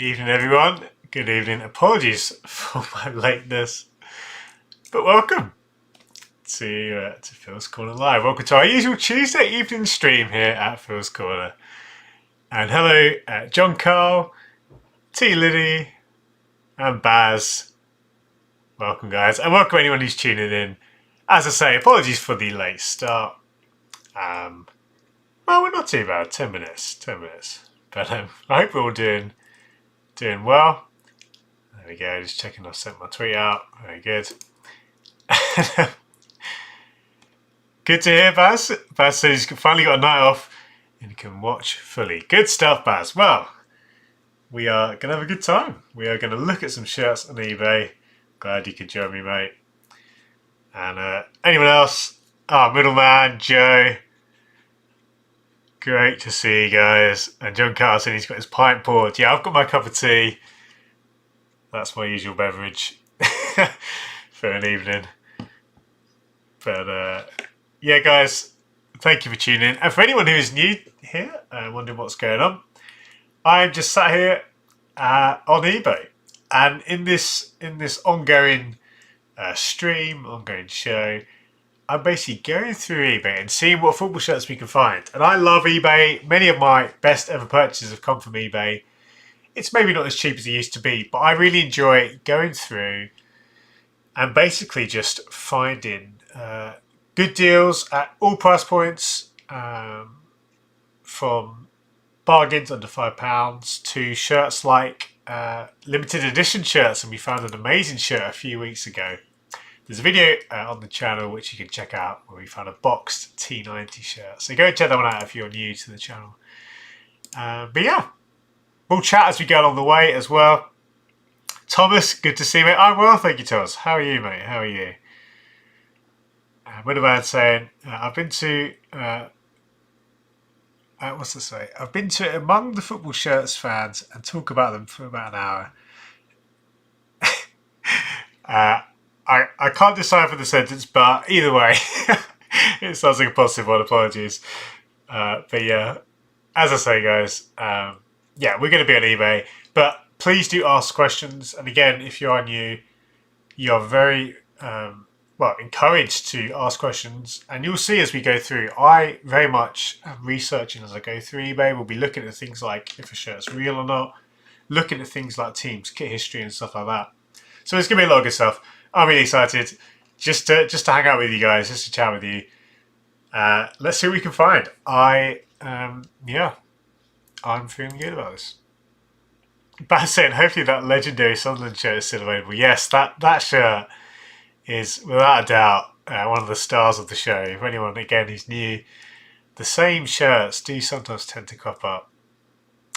evening, everyone. Good evening. Apologies for my lateness, but welcome to Phil's Corner Live. Welcome to our usual Tuesday evening stream here at Phil's Corner. And hello, John Carl, T. Liddy, and Baz. Welcome, guys, and welcome anyone who's tuning in. As I say, apologies for the late start. Well, we're not too bad. 10 minutes. But I hope we're all doing well. There we go. Just checking I've sent my tweet out. Very good. Good to hear, Baz. Baz says he's finally got a night off and he can watch fully. Good stuff, Baz. Well, we are going to have a good time. We are going to look at some shirts on eBay. Glad you could join me, mate. And anyone else? Middleman, Joe. Great to see you guys. And John Carson, he's got his pint poured. Yeah, I've got my cup of tea. That's my usual beverage for an evening. But yeah, guys, thank you for tuning in. And for anyone who is new here, wondering what's going on, I'm just sat here on eBay. And in this ongoing stream, ongoing show, I'm basically going through eBay and seeing what football shirts we can find. And I love eBay. Many of my best ever purchases have come from eBay. It's maybe not as cheap as it used to be, but I really enjoy going through and basically just finding good deals at all price points, from bargains under £5 to shirts like limited edition shirts. And we found an amazing shirt a few weeks ago. There's a video on the channel which you can check out where we found a boxed T90 shirt. So go check that one out if you're new to the channel. But yeah, we'll chat as we go along the way as well. Thomas, good to see you, mate. I'm well, thank you, Thomas. How are you, mate? How are you? Winterman saying, I've been to... what's this say? I've been to Among the Football Shirts fans and talk about them for about an hour. I can't decipher the sentence, but either way, it sounds like a positive one. Apologies. But yeah, as I say, guys, yeah, we're going to be on eBay, but please do ask questions. And again, if you are new, you are very encouraged to ask questions. And you'll see as we go through, I very much am researching as I go through eBay. We'll be looking at things like if a shirt's real or not, looking at things like teams, kit history, and stuff like that. So it's going to be a lot of good stuff. I'm really excited just to hang out with you guys, just to chat with you. Let's see what we can find. I'm feeling good about this. Baz saying, hopefully that legendary Sunderland shirt is still available. Yes, that shirt is without a doubt one of the stars of the show. For anyone again who's new, the same shirts do sometimes tend to crop up.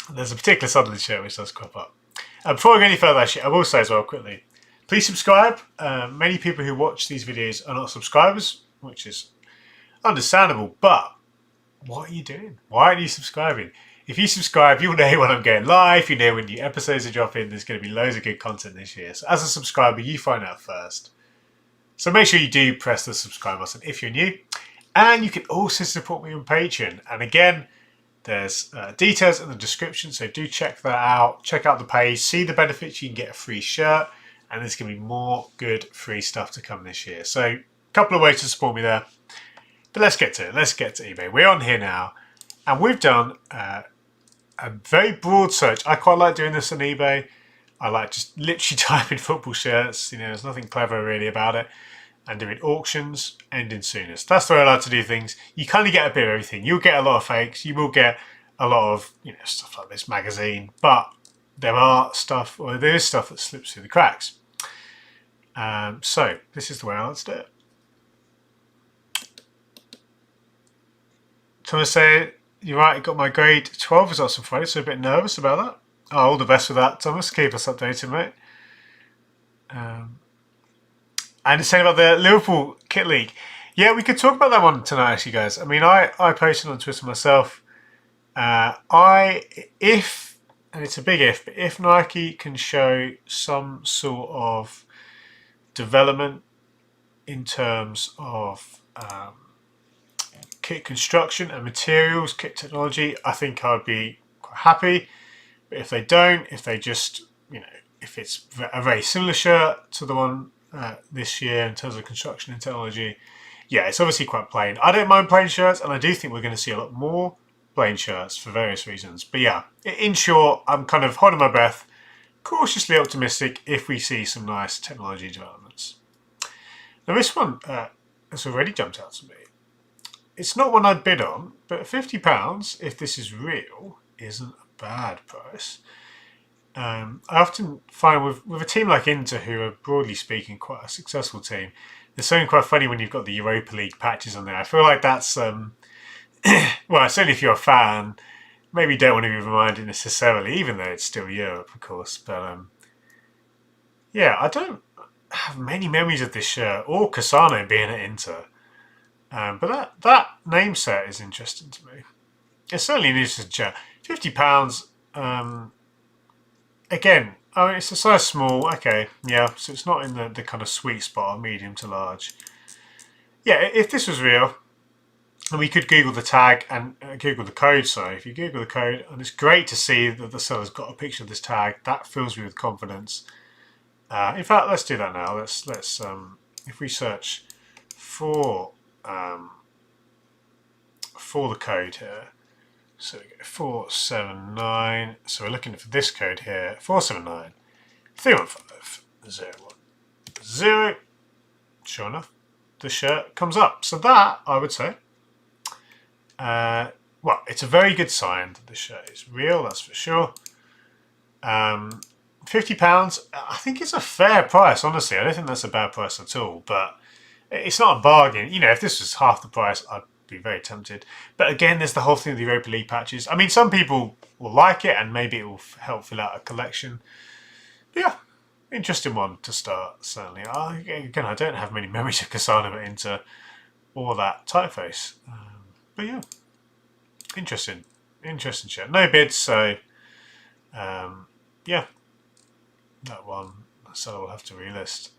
There's a particular Sunderland shirt which does crop up. And before I go any further, actually, I will say as well quickly, please subscribe. Many people who watch these videos are not subscribers, which is understandable, but what are you doing? Why aren't you subscribing? If you subscribe, you'll know when I'm going live, you know when new episodes are dropping, there's going to be loads of good content this year. So as a subscriber, you find out first. So make sure you do press the subscribe button if you're new. And you can also support me on Patreon. And again, there's details in the description, so do check that out. Check out the page, see the benefits. You can get a free shirt. And there's going to be more good free stuff to come this year. So a couple of ways to support me there. But let's get to it. Let's get to eBay. We're on here now. And we've done a very broad search. I quite like doing this on eBay. I like just literally typing football shirts. You know, there's nothing clever really about it. And doing auctions, ending soonest. That's the way I like to do things. You kind of get a bit of everything. You'll get a lot of fakes. You will get a lot of, stuff like this magazine. But there is stuff that slips through the cracks. So this is the way I like to do it. Thomas saying, you're right, I got my grade 12 results on Friday, so a bit nervous about that. Oh, all the best with that, Thomas. Keep us updated, mate. And it's saying about the Liverpool Kit League. Yeah, we could talk about that one tonight, actually, guys. I mean, I posted on Twitter myself. And it's a big if, but if Nike can show some sort of development in terms of kit construction and materials, kit technology, I think I'd be quite happy. But if they don't, if they just, if it's a very similar shirt to the one this year in terms of construction and technology, yeah, it's obviously quite plain. I don't mind plain shirts, and I do think we're going to see a lot more plain shirts for various reasons. But yeah, in short, I'm kind of holding my breath, cautiously optimistic if we see some nice technology developments. Now this one has already jumped out to me. It's not one I'd bid on, but £50, if this is real, isn't a bad price. I often find with a team like Inter, who are broadly speaking quite a successful team, there's something quite funny when you've got the Europa League patches on there. I feel like that's, well, certainly if you're a fan, maybe you don't want to be reminded necessarily, even though it's still Europe, of course. But yeah, I don't have many memories of this shirt or Cassano being at Inter. But that name set is interesting to me. It's certainly an interesting shirt. £50. Again, I mean, it's a size small. Okay, yeah, so it's not in the kind of sweet spot of medium to large. Yeah, if this was real, and we could Google the tag and Google the code. Sorry, if you Google the code, and it's great to see that the seller's got a picture of this tag. That fills me with confidence. In fact, let's do that now. Let's if we search for the code here. So we go 479. So we're looking for this code here. 479 315 010. Sure enough, the shirt comes up. So that, I would say, well, it's a very good sign that the shirt is real, that's for sure. £50, I think it's a fair price, honestly. I don't think that's a bad price at all, but it's not a bargain. If this was half the price, I'd be very tempted. But again, there's the whole thing of the Europa League patches. I mean, some people will like it, and maybe it will help fill out a collection. But yeah, interesting one to start, certainly. Again, I don't have many memories of Cassano Inter or that typeface. But yeah, interesting shirt. No bids, so yeah, that one so we'll have to relist.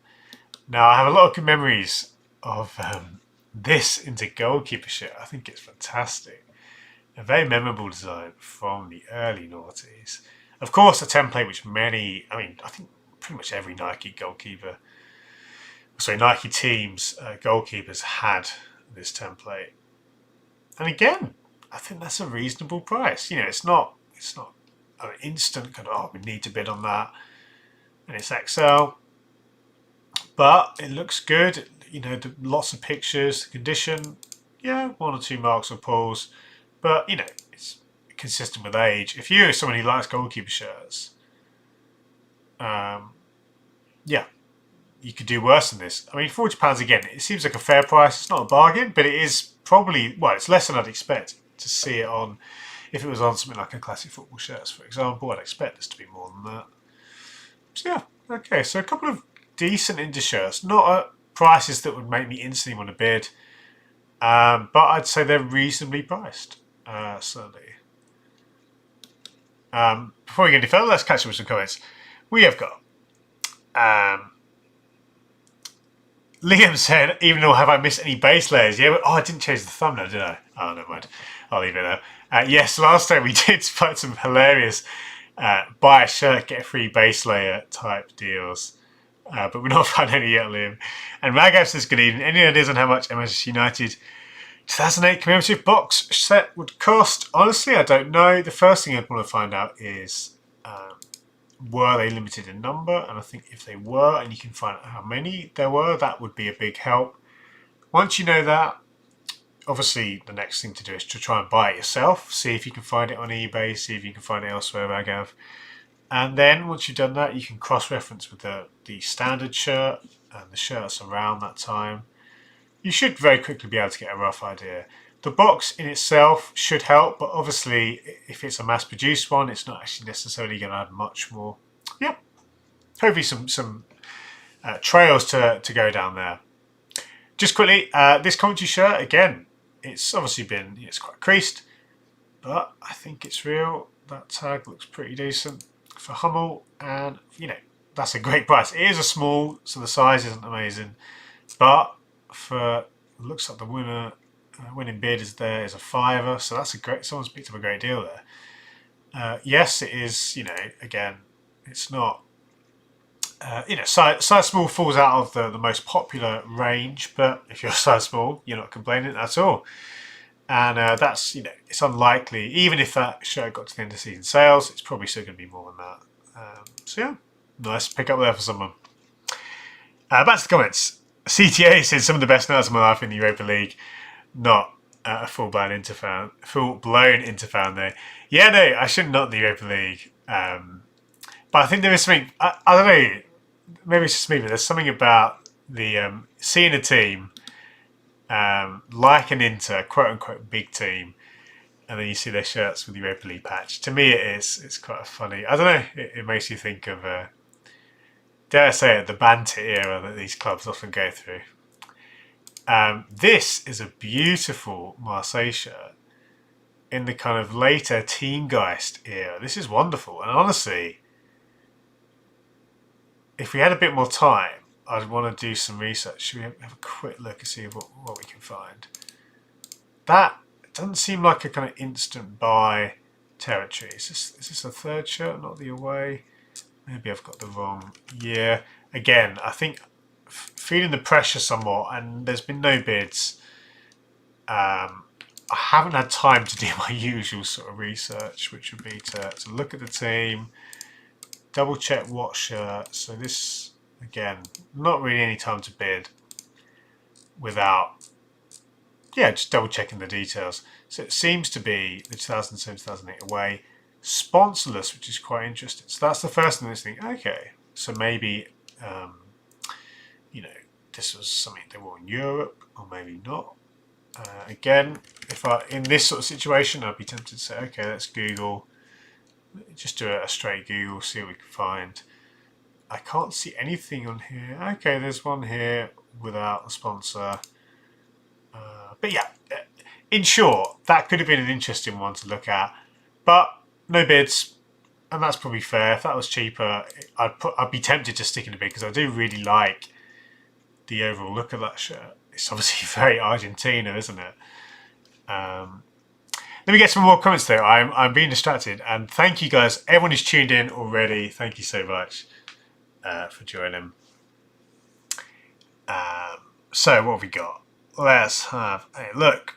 Now, I have a lot of good memories of this Inter goalkeeper shirt. I think it's fantastic. A very memorable design from the early noughties. Of course, a template which I think pretty much every Nike team's goalkeepers had this template. And again, I think that's a reasonable price. It's not an instant kind of, we need to bid on that. And it's XL. But it looks good. Lots of pictures, the condition, yeah, 1 or 2 marks or pulls. But, it's consistent with age. If you're someone who likes goalkeeper shirts, yeah, you could do worse than this. I mean, £40 again, it seems like a fair price. It's not a bargain, but it is probably, well, it's less than I'd expect to see it on. If it was on something like a classic football shirts, for example, I'd expect this to be more than that. So yeah, okay, so a couple of decent Inter shirts, not at prices that would make me instantly want to bid, but I'd say they're reasonably priced, certainly. Before we get any further, let's catch up with some comments. We have got Liam said, even though have I missed any base layers? Yeah, I didn't change the thumbnail, did I? Oh, never mind. I'll leave it there. Yes, last time we did find some hilarious buy a shirt, get a free base layer type deals. But we've not found any yet, Liam. And Ragav says, good evening. Any ideas on how much MS United 2008 commemorative box set would cost? Honestly, I don't know. The first thing I'd want to find out is, were they limited in number? And I think if they were, and you can find out how many there were, that would be a big help. Once you know that, obviously the next thing to do is to try and buy it yourself. See if you can find it on eBay, see if you can find it elsewhere, Ragav. And then once you've done that, you can cross-reference with the standard shirt and the shirts around that time. You should very quickly be able to get a rough idea. The box in itself should help, but obviously if it's a mass-produced one, it's not actually necessarily going to add much more. Yeah, hopefully some trails to go down there. Just quickly, this commentary shirt, again, it's obviously it's quite creased, but I think it's real. That tag looks pretty decent for Hummel, and that's a great price. It is a small, so the size isn't amazing, but for looks like the winning bid is a £5, so that's a great. Someone's picked up a great deal there. Yes, it is. Again, it's not. Size small falls out of the most popular range, but if you're size small, you're not complaining at all. And that's, it's unlikely, even if that shirt got to the end of season sales, it's probably still going to be more than that. So yeah, nice pick up there for someone. Back to the comments. CTA said some of the best nights of my life in the Europa League. Not a full-blown Inter fan there. Yeah, no, I shouldn't not the Europa League. But I think there is something, I don't know, maybe it's just me, but there's something about the seeing a team like an Inter, quote-unquote big team, and then you see their shirts with the Europa League patch. To me, it's quite funny. I don't know, it makes you think of, dare I say it, the banter era that these clubs often go through. This is a beautiful Marseille shirt in the kind of later Teamgeist era. This is wonderful. And honestly, if we had a bit more time, I'd want to do some research. Should we have a quick look and see what we can find? That doesn't seem like a kind of instant buy territory. Is this the third shirt, not the away? Maybe I've got the wrong year. Again, I think feeling the pressure somewhat, and there's been no bids. I haven't had time to do my usual sort of research, which would be to look at the team, double check what shirt. So this, again, not really any time to bid without, just double checking the details. So it seems to be the 2007-2008 away, sponsorless, which is quite interesting. So that's the first thing I was thinking, okay, so maybe, this was something they wore in Europe, or maybe not. Again, if in this sort of situation, I'd be tempted to say, okay, let's Google, just do a straight Google, see what we can find. I can't see anything on here. Okay, there's one here without the sponsor. But yeah, in short, that could have been an interesting one to look at, but no bids, and that's probably fair. If that was cheaper, I'd be tempted to stick in a bid because I do really like the overall look of that shirt. It's obviously very Argentina, isn't it? Let me get some more comments though. I'm being distracted, and thank you guys. Everyone who's tuned in already. Thank you so much for joining. So what have we got? Let's have a look.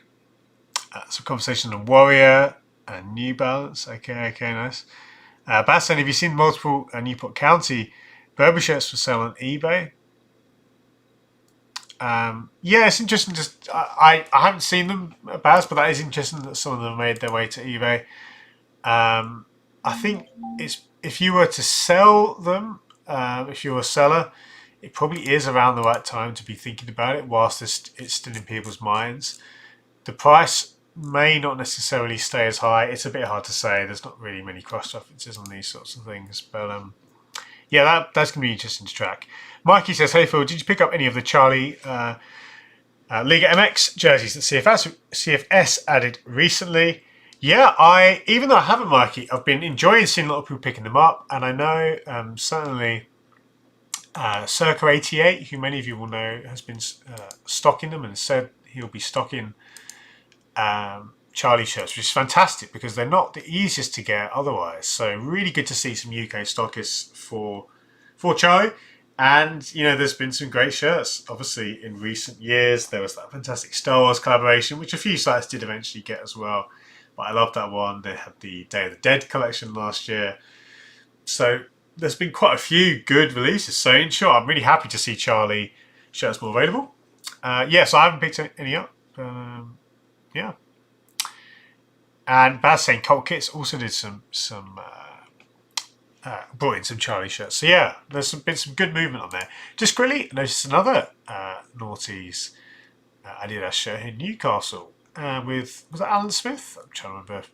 Some conversation on Warrior and New Balance. Okay, nice. Bassan, have you seen multiple Newport County Burberry shirts for sale on eBay? Yeah, it's interesting. Just I haven't seen them, Baz, but that is interesting that some of them made their way to eBay. I think if you were to sell them, if you're a seller, it probably is around the right time to be thinking about it whilst it's still in people's minds. The price may not necessarily stay as high. It's a bit hard to say. There's not really many cross references on these sorts of things, but yeah, that's going to be interesting to track. Mikey says, hey Phil, did you pick up any of the Charlie Liga MX jerseys that CFS added recently? Yeah, even though I haven't, Mikey, I've been enjoying seeing a lot of people picking them up, and I know certainly Circa 88, who many of you will know, has been stocking them and said he'll be stocking Charlie shirts, which is fantastic because they're not the easiest to get otherwise. So really good to see some UK stockists for Charlie. And, there's been some great shirts. Obviously, in recent years, there was that fantastic Star Wars collaboration, which a few sites did eventually get as well. But I love that one. They had the Day of the Dead collection last year. So there's been quite a few good releases. So in short, I'm really happy to see Charlie shirts more available. So I haven't picked any up. Yeah. And Baz saying Cult Kits also did some brought in some Charlie shirts. So yeah, there's been some good movement on there. Just quickly, I noticed another Naughties Adidas shirt in Newcastle with, was that Alan Smith? I'm trying to remember.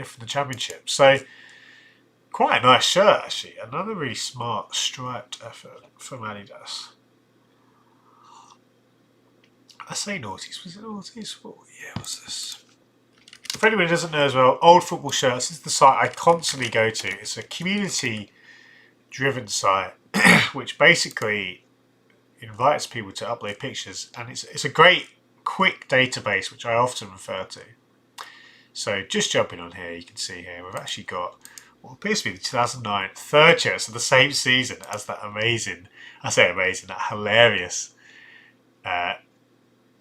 From the championship. So quite a nice shirt actually. Another really smart striped effort from Adidas. I say Naughties. Was it Naughties? What year was this? For anyone who doesn't know as well, Old Football Shirts is the site I constantly go to. It's a community-driven site which basically invites people to upload pictures, and it's a great, quick database which I often refer to. So just jumping on here, you can see here we've actually got what appears to be the 2009 third shirt, so the same season as that amazing, I say amazing, that hilarious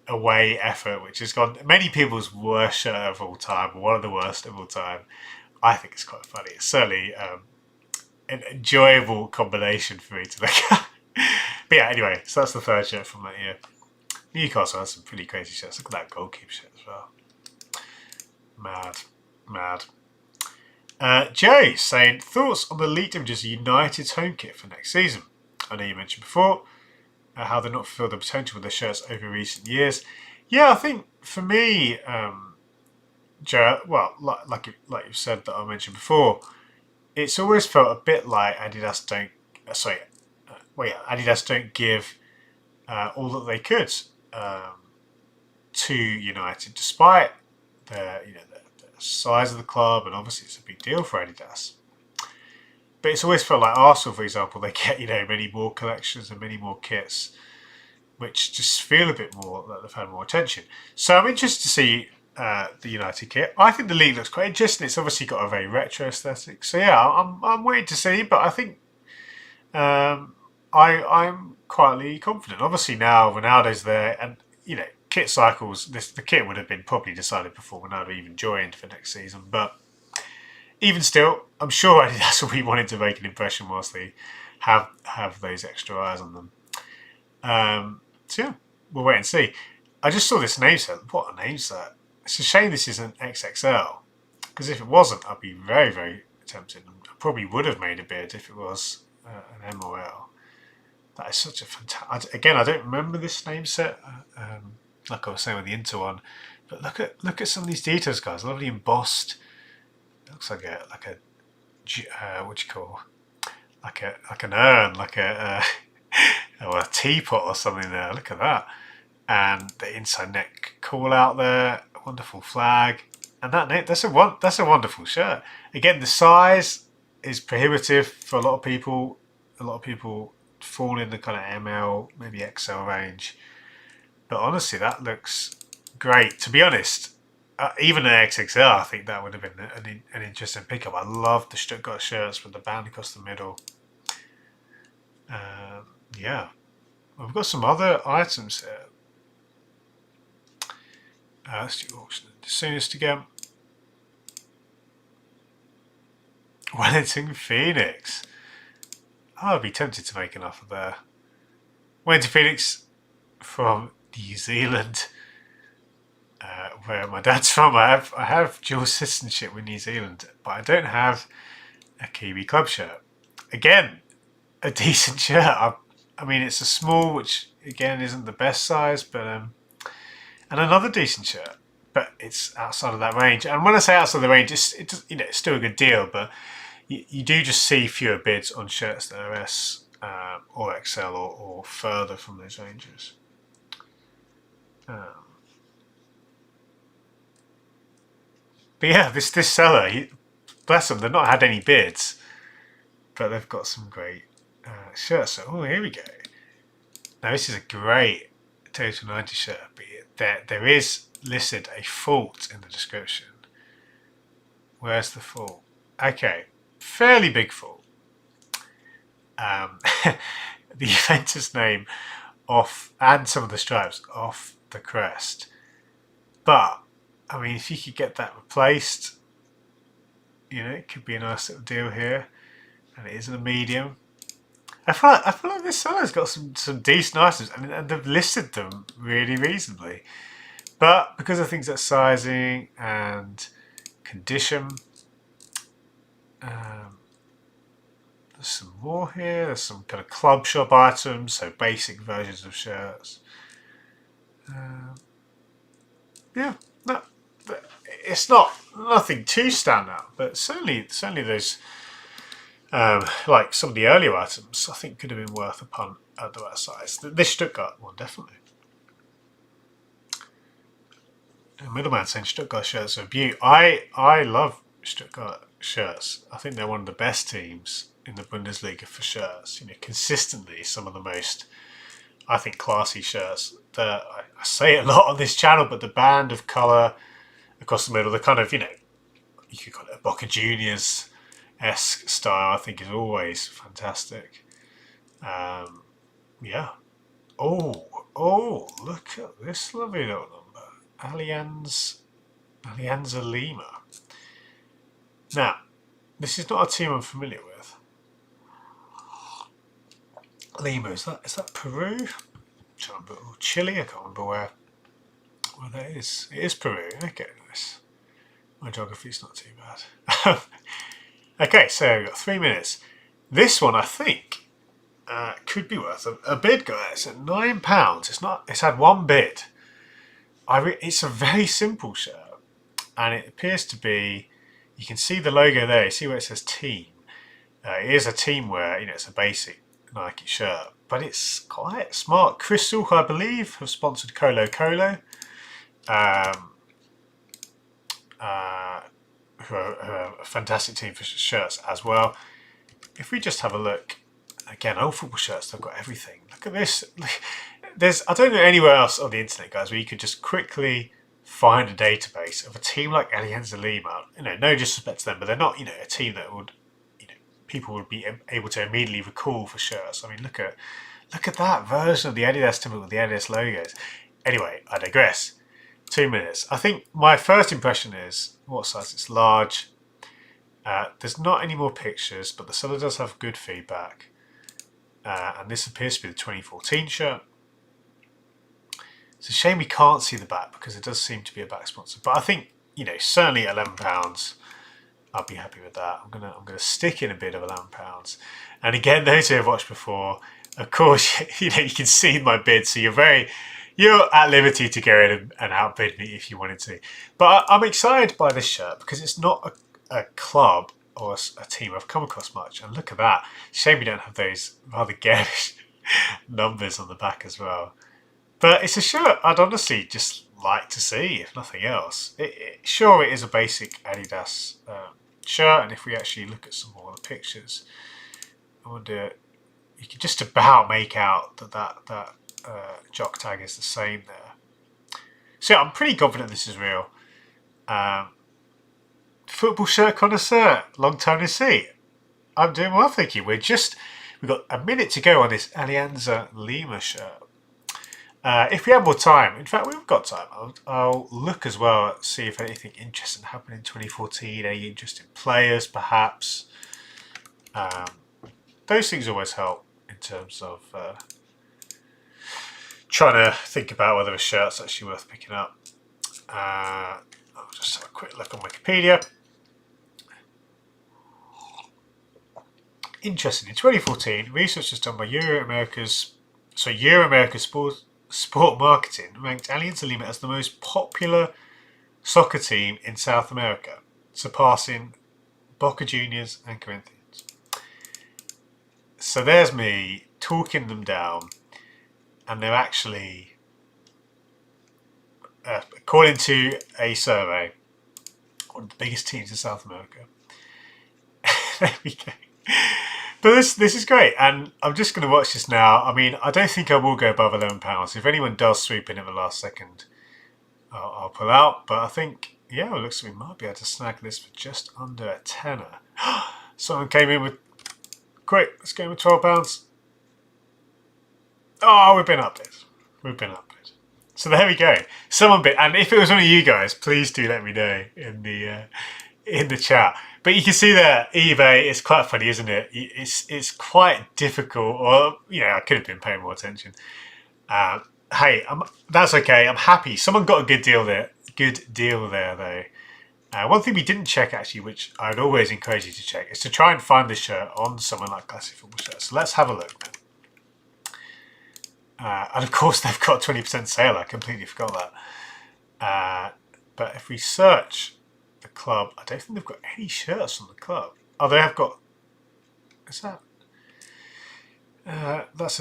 away effort, which has gone many people's worst shirt of all time, one of the worst of all time. I think it's quite funny. It's certainly an enjoyable combination for me to look at. But yeah, anyway, so that's the third shirt from that year. Newcastle has some pretty crazy shirts. Look at that goalkeeper shirt as well. Mad, mad. Joe saying, thoughts on the leaked images of United's home kit for next season? I know you mentioned before how they're not fulfilled the potential with their shirts over recent years. Yeah, I think for me, Joe, well, like you've said that I mentioned before, it's always felt a bit like Adidas don't. Adidas don't give all that they could to United, despite the size of the club, and obviously it's a big deal for Adidas. But it's always felt like Arsenal, for example, they get many more collections and many more kits, which just feel a bit more that they've had more attention. So I'm interested to see the United kit. I think the league looks quite interesting. It's obviously got a very retro aesthetic. So yeah, I'm waiting to see, but I think I'm quietly confident. Obviously now Ronaldo's there, and kit cycles. The kit would have been probably decided before Ronaldo even joined for next season, but even still, I'm sure Adidas will be wanting to make an impression whilst they have those extra eyes on them. So yeah, we'll wait and see. I just saw this name set. What a name set! It's a shame this isn't XXL, because if it wasn't, I'd be very, very tempted. I probably would have made a bid if it was an MOL. That is such a fantastic. Again, I don't remember this name set, like I was saying with the Inter one, but look at some of these details, guys. Lovely embossed. It looks like a what do you call, like an urn, like a or a teapot or something there. Look at that, and the inside neck call out there. Wonderful flag, and that's a wonderful shirt. Again, the size is prohibitive for a lot of people. A lot of people fall in the kind of ML, maybe XL range. But honestly, that looks great. To be honest, even an XXL, I think that would have been an interesting pickup. I love the Stuttgart shirts with the band across the middle. Yeah, we've got some other items here. Let's do auction the soonest again. Wellington Phoenix. I'd be tempted to make an offer there. Wellington Phoenix from New Zealand, where my dad's from. I have dual citizenship with New Zealand, but I don't have a Kiwi club shirt. Again, a decent shirt. I mean, it's a small, which again isn't the best size, but and another decent shirt, but it's outside of that range. And when I say outside of the range, it's still a good deal, but you do just see fewer bids on shirts that are S or XL or further from those ranges. But yeah, this seller, bless them, they've not had any bids, but they've got some great shirts. So, here we go. Now this is a great Total 90 shirt, but there is listed a fault in the description. Where's the fault? Okay, fairly big fault. The Juventus name off, and some of the stripes off the crest. But I mean, if you could get that replaced, it could be a nice little deal here. And it is in a medium. I feel like this seller's got some decent items, and they've listed them really reasonably. But because of things like sizing and condition, there's some more here. There's some kind of club shop items, so basic versions of shirts. Yeah, no, it's nothing too standout, but certainly those. Like some of the earlier items, I think could have been worth a punt at the right size. This Stuttgart one, definitely. The middleman saying Stuttgart shirts are a beaut. I love Stuttgart shirts. I think they're one of the best teams in the Bundesliga for shirts. Consistently some of the most, I think, classy shirts. I say it a lot on this channel, but the band of colour across the middle. The kind of, you could call it a Boca Juniors-esque style, I think is always fantastic. Yeah. Oh, look at this lovely little number. Alianza Lima. Now, this is not a team I'm familiar with. Lima, is that Peru? Or Chile? I can't remember where that is. It is Peru. Okay, nice. My geography's not too bad. Okay, so we've got 3 minutes. This one, I think, could be worth a bid, guys. At £9, It's had one bid. It's a very simple shirt, and it appears to be. You can see the logo there. You see where it says team. It is a team wear. It's a basic Nike shirt, but it's quite smart. Crystal, I believe, have sponsored Colo Colo. Who are a fantastic team for shirts as well. If we just have a look, again, old football shirts, they've got everything. Look at this. I don't know anywhere else on the internet, guys, where you could just quickly find a database of a team like Alianza Lima. No disrespect to them, but they're not, a team that would, people would be able to immediately recall for shirts. I mean, look at that version of the Adidas team with the Adidas logos. Anyway, I digress. 2 minutes. I think my first impression is, what size? It's large. There's not any more pictures, but the seller does have good feedback. And this appears to be the 2014 shirt. It's a shame we can't see the back because it does seem to be a back sponsor. But I think, certainly £11, I'd be happy with that. I'm gonna stick in a bid of £11. And again, those who have watched before, of course, you can see my bid, so you're at liberty to go in and outbid me if you wanted to. But I'm excited by this shirt because it's not a club or a team I've come across much. And look at that. Shame we don't have those rather garish numbers on the back as well. But it's a shirt I'd honestly just like to see, if nothing else. Sure, it is a basic Adidas shirt. And if we actually look at some more of the pictures, I wonder, you can just about make out that jock tag is the same there. So yeah, I'm pretty confident this is real. Football shirt connoisseur, long time to see. I'm doing well, thank you. We've got a minute to go on this Alianza Lima shirt. If we have more time, in fact, we've got time. I'll look as well, see if anything interesting happened in 2014. Any interesting players, perhaps. Those things always help in terms of trying to think about whether a shirt's actually worth picking up. I'll just have a quick look on Wikipedia. Interesting. In 2014, research was done by Euro America's Sport Marketing ranked Alianza Lima as the most popular soccer team in South America, surpassing Boca Juniors and Corinthians. So there's me talking them down. And they're actually, according to a survey, one of the biggest teams in South America. There we go. But this is great, and I'm just going to watch this now. I mean, I don't think I will go above £11. If anyone does swoop in at the last second, I'll pull out. But I think, yeah, it looks like we might be able to snag this for just under a tenner. Someone came in with, quick, let's go with £12. Oh, we've been updated. So there we go. Someone bid, and if it was one of you guys, please do let me know in the chat. But you can see that eBay is quite funny, isn't it? It's quite difficult, or I could have been paying more attention. Hey, that's okay. I'm happy. Someone got a good deal there. Though. One thing we didn't check actually, which I'd always encourage you to check, is to try and find the shirt on someone like Classic Football Shirts. So let's have a look then. And of course they've got 20% sale. I completely forgot that. But if we search the club, I don't think they've got any shirts on the club. Oh, they have got. Is that? That's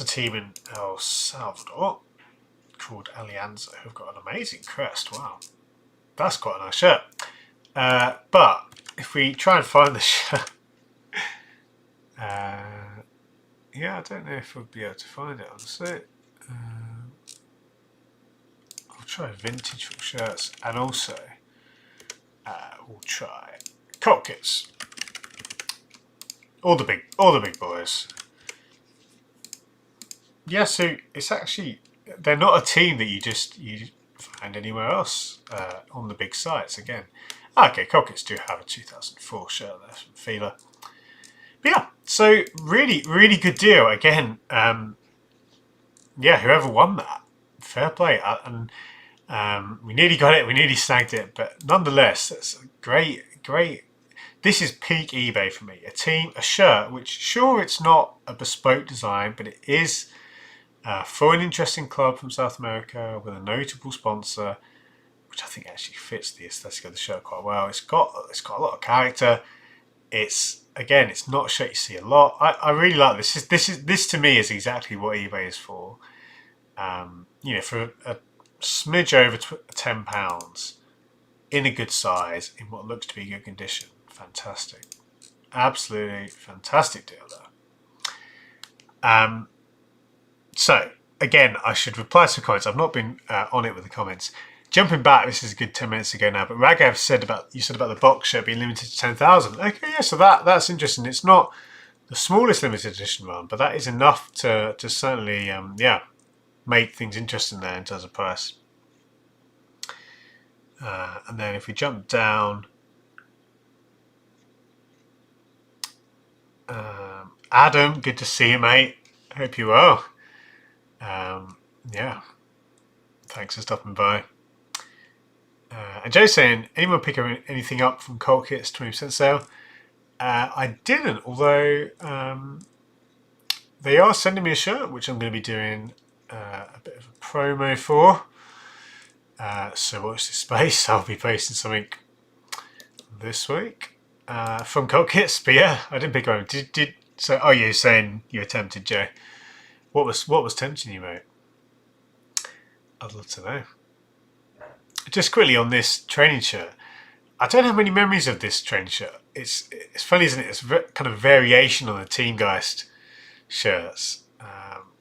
a team in El Salvador called Alianza, who've got an amazing crest. Wow, that's quite a nice shirt. But if we try and find the shirt. Yeah, I don't know if we'll be able to find it, honestly. I'll try vintage shirts, and also we'll try cult kits. All the big boys. Yeah, so it's actually, they're not a team that you find anywhere else on the big sites again. Okay, cult kits do have a 2004 shirt there from Fila. But yeah, so really good deal again. Yeah, whoever won that, fair play. And we nearly got it, we nearly snagged it, but nonetheless, it's a great. This is peak eBay for me. A shirt, which sure it's not a bespoke design, but it is for an interesting club from South America with a notable sponsor, which I think actually fits the aesthetic of the shirt quite well. It's got a lot of character. It's not a shirt you see a lot. I really like this. This to me is exactly what eBay is for. For a smidge over £10 in a good size in what looks to be good condition. Fantastic, absolutely fantastic deal there. So again, I should reply to comments. I've not been on it with the comments. Jumping back, this is a good 10 minutes ago now, but Ragav said about the box shirt being limited to 10,000. Okay, yeah, so that's interesting. It's not the smallest limited edition one, but that is enough to certainly make things interesting there in terms of price. And then if we jump down, Adam, good to see you, mate. Hope you're well. Yeah, thanks for stopping by. And Joe's saying, anyone pick anything up from Cult Kits 20% sale? I didn't, although they are sending me a shirt, which I'm going to be doing a bit of a promo for. So watch this space. I'll be posting something this week from Cult Kits. But yeah, I didn't pick up. Oh, you're saying you were tempted, Joe. What was tempting you, mate? I'd love to know. Just quickly on this training shirt, I don't have many memories of this training shirt. It's funny, isn't it? It's kind of variation on the Teamgeist shirts.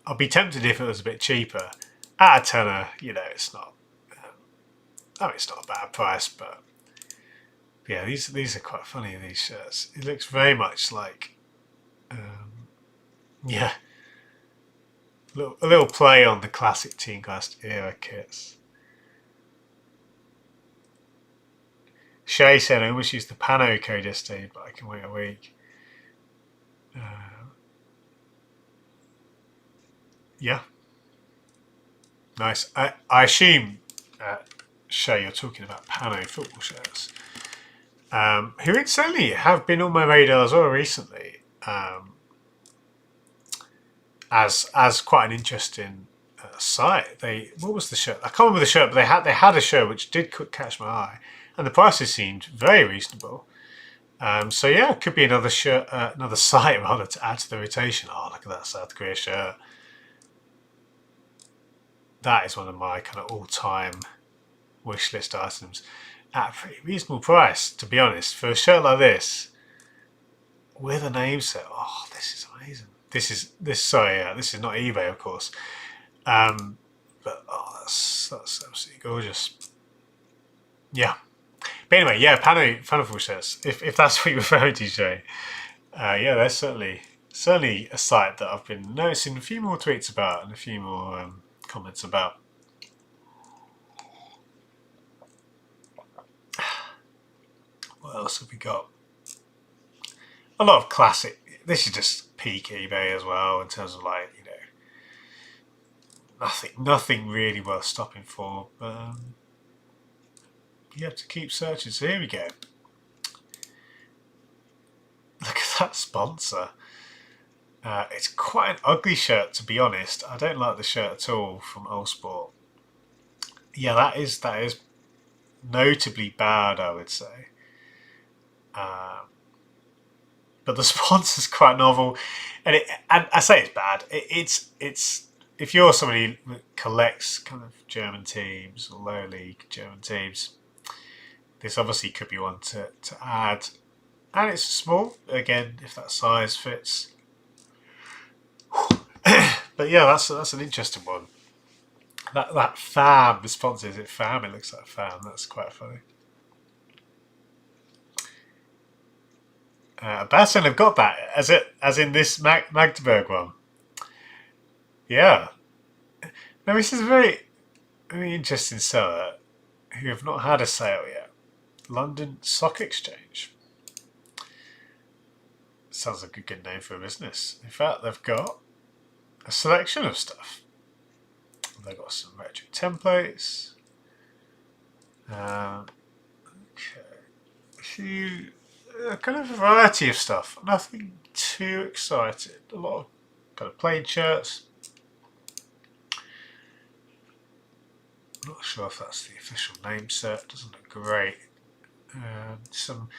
I'll be tempted if it was a bit cheaper. At a tenner, it's not. It's not a bad price, but yeah, these are quite funny. These shirts. It looks very much like, a little play on the classic Teamgeist era kits. Shay said, I almost used the Pano code yesterday, but I can wait a week. Yeah. Nice. I assume, Shay, you're talking about Pano football shirts. Who incidentally have been on my radar as well recently. As quite an interesting site. What was the shirt? I can't remember the shirt, but they had a shirt which did catch my eye. And the prices seemed very reasonable. So yeah, it could be another shirt, another site rather to add to the rotation. Oh, look at that South Korea shirt. That is one of my kind of all-time wish list items at a pretty reasonable price, to be honest. For a shirt like this, with a name set, oh, this is amazing. This is not eBay, of course. But oh, that's absolutely gorgeous. Yeah. But anyway, yeah, Panafull shirts. If that's what you're referring to, Shay. Yeah, there's certainly a site that I've been noticing a few more tweets about and a few more comments about. What else have we got? A lot of classic. This is just peak eBay as well in terms of nothing really worth stopping for. But you have to keep searching. So here we go. Look at that sponsor. It's quite an ugly shirt, to be honest. I don't like the shirt at all from All Sport. Yeah, that is notably bad, I would say. But the sponsor's quite novel, and I say it's bad. It's if you're somebody that collects kind of German teams or lower league German teams, this obviously could be one to add. And it's small, again, if that size fits. But yeah, that's an interesting one. that fam response, is it fam? It looks like fam. That's quite funny. Bastian have got that as in this Magdeburg one. Yeah. Now this is a very interesting seller who have not had a sale yet. London Stock Exchange. Sounds like a good name for a business. In fact, they've got a selection of stuff. They've got some retro templates. Okay. Kind of a variety of stuff. Nothing too exciting. A lot of kind of plain shirts. I'm not sure if that's the official name set. Doesn't look great. Some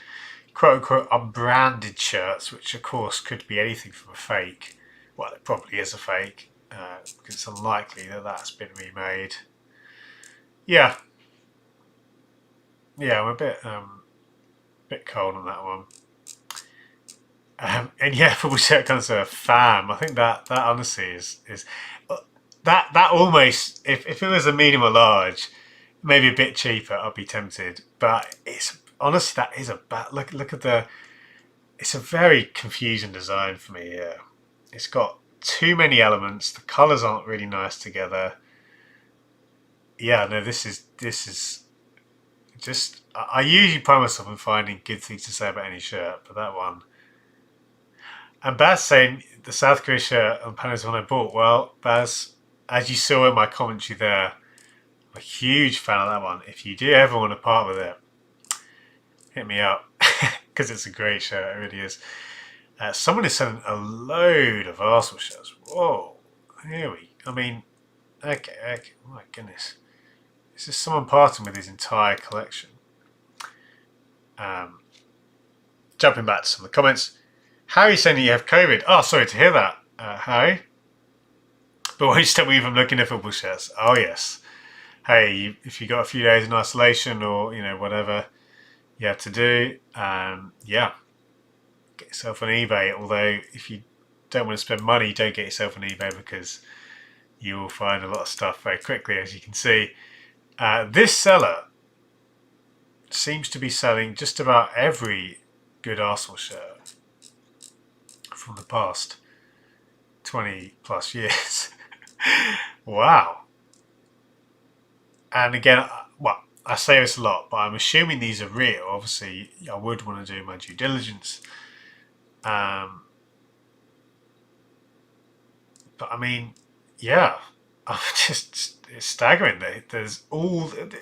quote-unquote unbranded shirts, which of course could be anything from a fake. Well, it probably is a fake, because it's unlikely that that's been remade. Yeah. Yeah, I'm a bit cold on that one. And yeah, football shirt comes to a fam. I think that honestly is that almost, if it was a medium or large, maybe a bit cheaper, I'd be tempted. But it's honestly, that is a bad look at the. It's a very confusing design for me here. It's got too many elements. The colours aren't really nice together. Yeah, no, this is just. I usually pride myself on finding good things to say about any shirt, but that one. And Baz saying the South Korea shirt and panels one I bought. Well, Baz, as you saw in my commentary there, I'm a huge fan of that one. If you do ever want to part with it, hit me up, because it's a great shirt. It really is. Someone is selling a load of Arsenal shirts. Whoa, I mean, okay, my goodness. This is someone parting with his entire collection. Jumping back to some of the comments. Harry saying that you have COVID. Oh, sorry to hear that, Harry. But why you still even looking at football shirts? Oh, yes. Hey, if you got a few days in isolation or, whatever you have to do, yeah, get yourself on eBay. Although, if you don't want to spend money, don't get yourself on eBay, because you will find a lot of stuff very quickly, as you can see. This seller seems to be selling just about every good Arsenal shirt from the past 20 plus years. Wow. And again, well, I say this a lot, but I'm assuming these are real. Obviously, I would want to do my due diligence. But I mean, yeah, I'm it's staggering. There's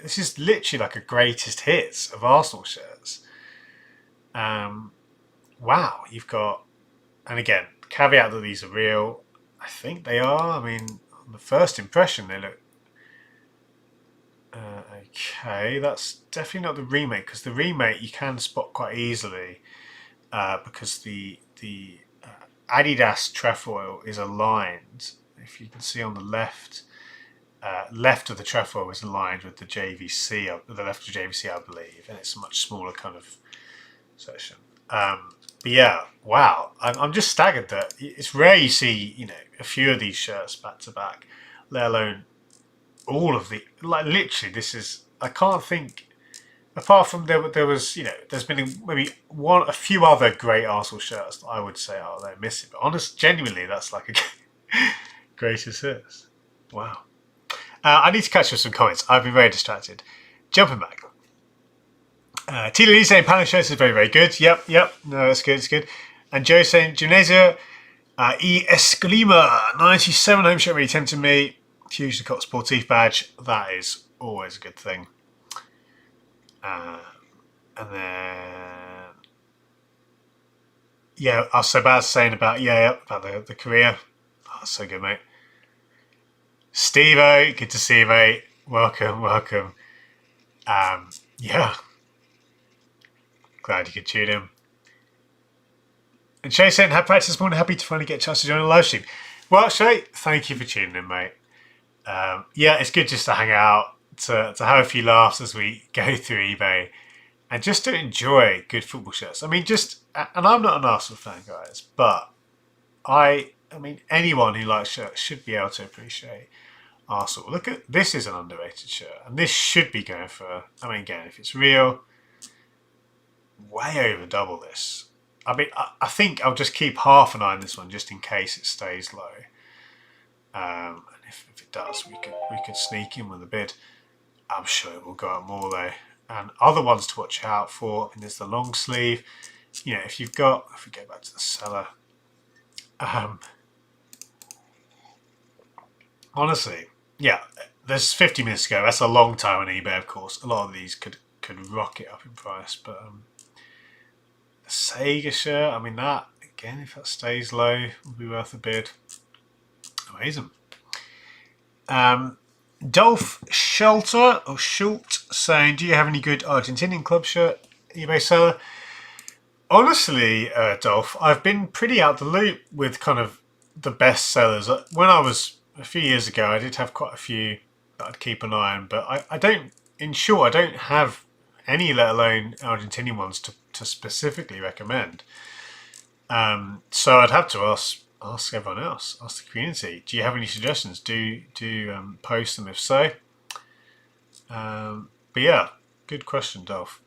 this is literally like a greatest hits of Arsenal shirts. Wow, you've got, and again, caveat that these are real. I think they are. I mean, on the first impression, they look okay. That's definitely not the remake, because the remake you can spot quite easily, because the Adidas trefoil is aligned. If you can see on the left of the trefoil is aligned with the JVC, the left of JVC, I believe, and it's a much smaller kind of section. But yeah, wow, I'm just staggered that it's rare you see, a few of these shirts back to back, let alone all of the, like, literally, this is, I can't think, apart from there was, there's been maybe a few other great Arsenal shirts that I would say, oh, they're missing. But genuinely, that's like a greatest hits. Wow. I need to catch up with some comments. I've been very distracted. Jumping back. Tila Lee saying panel shirts is very, very good. Yep. No, it's good, it's good. And Joe saying Gymnasia E Escalima 97 home shirt really tempted me. Huge the Cox Sportif badge. That is always a good thing. And then yeah, also Baz saying about the career. Oh, that's so good, mate. Steve-O, good to see you, mate. Welcome. Yeah. Glad you could tune in. And Shay saying, had practice this morning, happy to finally get a chance to join a live stream. Well, Shay, thank you for tuning in, mate. Yeah, it's good just to hang out, to have a few laughs as we go through eBay, and just to enjoy good football shirts. I mean, and I'm not an Arsenal fan, guys, but I mean, anyone who likes shirts should be able to appreciate Arsenal. Look at this is an underrated shirt, and this should be going for. I mean, again, if it's real, way over double this. I mean, I think I'll just keep half an eye on this one just in case it stays low. And if it does, we could sneak in with a bid. I'm sure it will go up more though. And other ones to watch out for. And there's the long sleeve. You know, if you've got, if we go back to the seller, honestly, yeah, there's 50 minutes ago. That's a long time on eBay, of course. A lot of these could rocket up in price, but the Sega shirt, I mean, that again, if that stays low, will be worth a bid. Amazing. Dolph Shelter or Schult saying, "Do you have any good Argentinian club shirt eBay seller?" Honestly, Dolph, I've been pretty out the loop with kind of the best sellers. When I was a few years ago, I did have quite a few that I'd keep an eye on, but I don't, in short, I don't have any, let alone Argentinian ones to specifically recommend. So I'd have to ask everyone else, ask the community. Do you have any suggestions? Do post them if so. But yeah, good question, Dolph.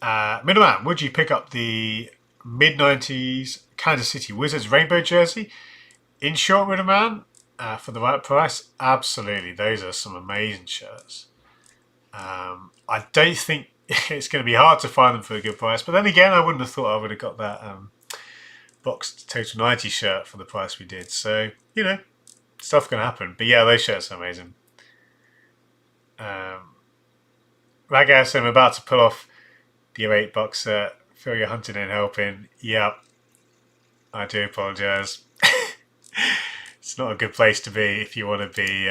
Middleman, would you pick up the mid-90s Kansas City Wizards rainbow jersey? In short, Middleman, for the right price, absolutely. Those are some amazing shirts. I don't think it's going to be hard to find them for a good price, but then again, I wouldn't have thought I would have got that boxed Total 90 shirt for the price we did. So, you know, stuff can happen. But yeah, those shirts are amazing. Ragaz, I'm about to pull off the 08 box set. Feel you're hunting and helping. Yep. I do apologise. It's not a good place to be if you want to be,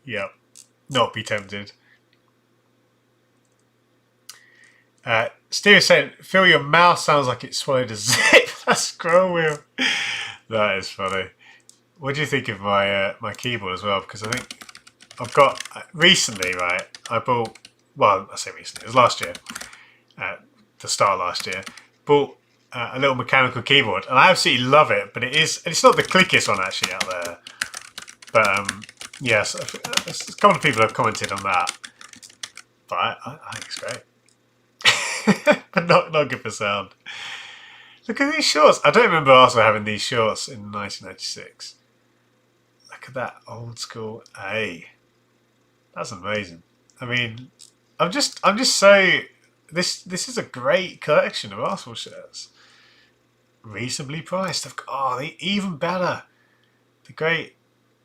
yep, not be tempted. Steve is saying, "Phil, your mouse sounds like it swallowed a zip." That scroll wheel. That is funny. What do you think of my my keyboard as well? Because I think I've got recently, right? I bought. Well, I say recently. It was last year. The start of last year. Bought a little mechanical keyboard, and I absolutely love it. But it's not the clickiest one actually out there. But yes, a couple of people have commented on that. But I think it's great. But not good for sound. Look at these shorts. I don't remember also having these shorts in 1996. Look at that old school A. That's amazing. I mean, I'm just so this is a great collection of Arsenal shirts. Reasonably priced. Even better.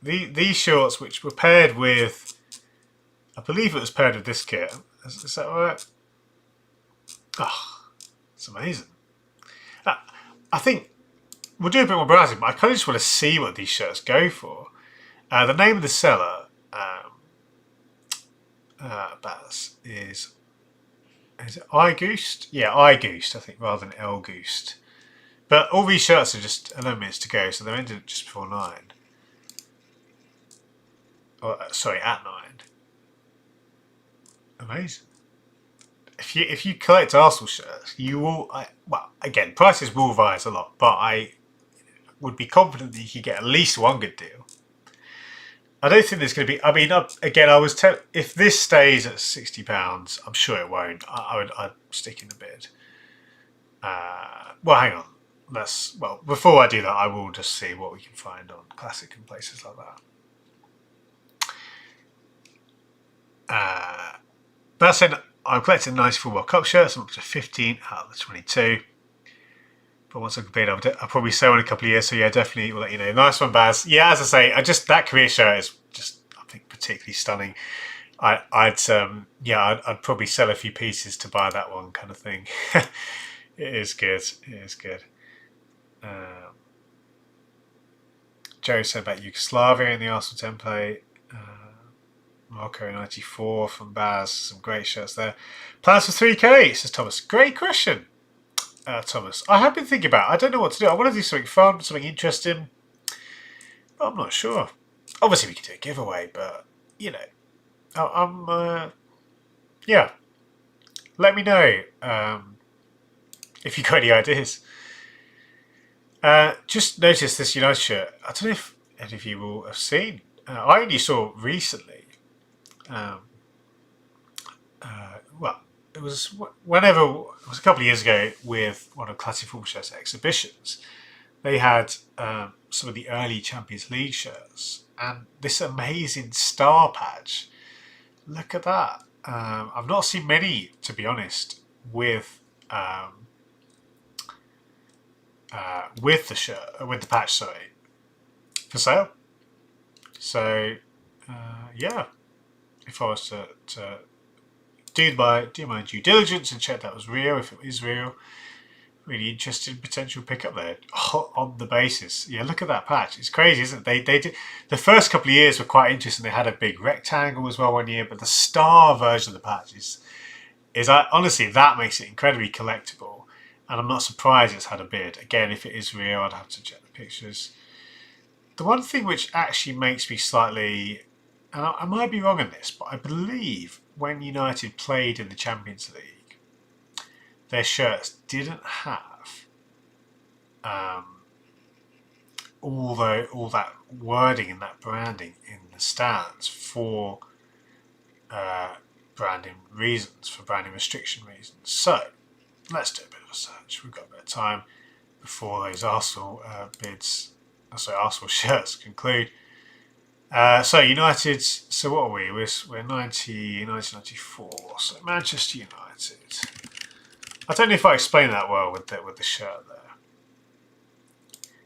These shorts, which were paired with, I believe it was paired with this kit. Is that right? Oh, it's amazing. I think we'll do a bit more browsing, but I kind of just want to see what these shirts go for. The name of the seller, Baz, is it iGoost? Yeah, iGoost, I think, rather than Elgoost. But all these shirts are just 11 minutes to go, so they're ended just before 9. Oh, sorry, at 9. Amazing. If you collect Arsenal shirts, you will. Well, again, prices will rise a lot, but I would be confident that you could get at least one good deal. I don't think there's going to be. I mean, again, if this stays at £60, I'm sure it won't. I'd stick in the bid. Well, hang on. Before I do that, I will just see what we can find on Classic and places like that. That said, I'm collecting 94 World Cup shirts. I'm up to 15 out of the 22. But once I complete, I'll probably sell in a couple of years. So yeah, definitely we'll let you know. Nice one, Baz. Yeah, as I say, that career shirt is just, I think, particularly stunning. I'd probably sell a few pieces to buy that one, kind of thing. It is good. It is good. Joe said about Yugoslavia in the Arsenal template. Marco 94 from Baz. Some great shirts there. Plans for 3K, says Thomas. Great question, Thomas. I have been thinking about it. I don't know what to do. I want to do something fun, something interesting, but I'm not sure. Obviously, we could do a giveaway, but, you know, yeah. Let me know if you've got any ideas. Just noticed this United shirt. I don't know if any of you will have seen. I only saw recently. Um, well, it was whenever it was a couple of years ago with one of Classic Football Shirts exhibitions. They had some of the early Champions League shirts and this amazing star patch. Look at that. I've not seen many, to be honest, with the shirt, with the patch, sorry, for sale. So, yeah, if I was to do my due diligence and check that was real, if it is real, really interested potential pickup there on the basis. Yeah, look at that patch. It's crazy, isn't it? They did the first couple of years were quite interesting. They had a big rectangle as well one year, but the star version of the patch is honestly that makes it incredibly collectible. And I'm not surprised it's had a bid. Again, if it is real, I'd have to check the pictures. The one thing which actually makes me slightly, and I might be wrong on this, but I believe when United played in the Champions League, their shirts didn't have all that wording and that branding in the stands for branding reasons, for branding restriction reasons. So let's do a bit of a search. We've got a bit of time before those Arsenal Arsenal shirts conclude. So United. So what are we? We're 1994. So Manchester United. I don't know if I explained that well with the shirt there.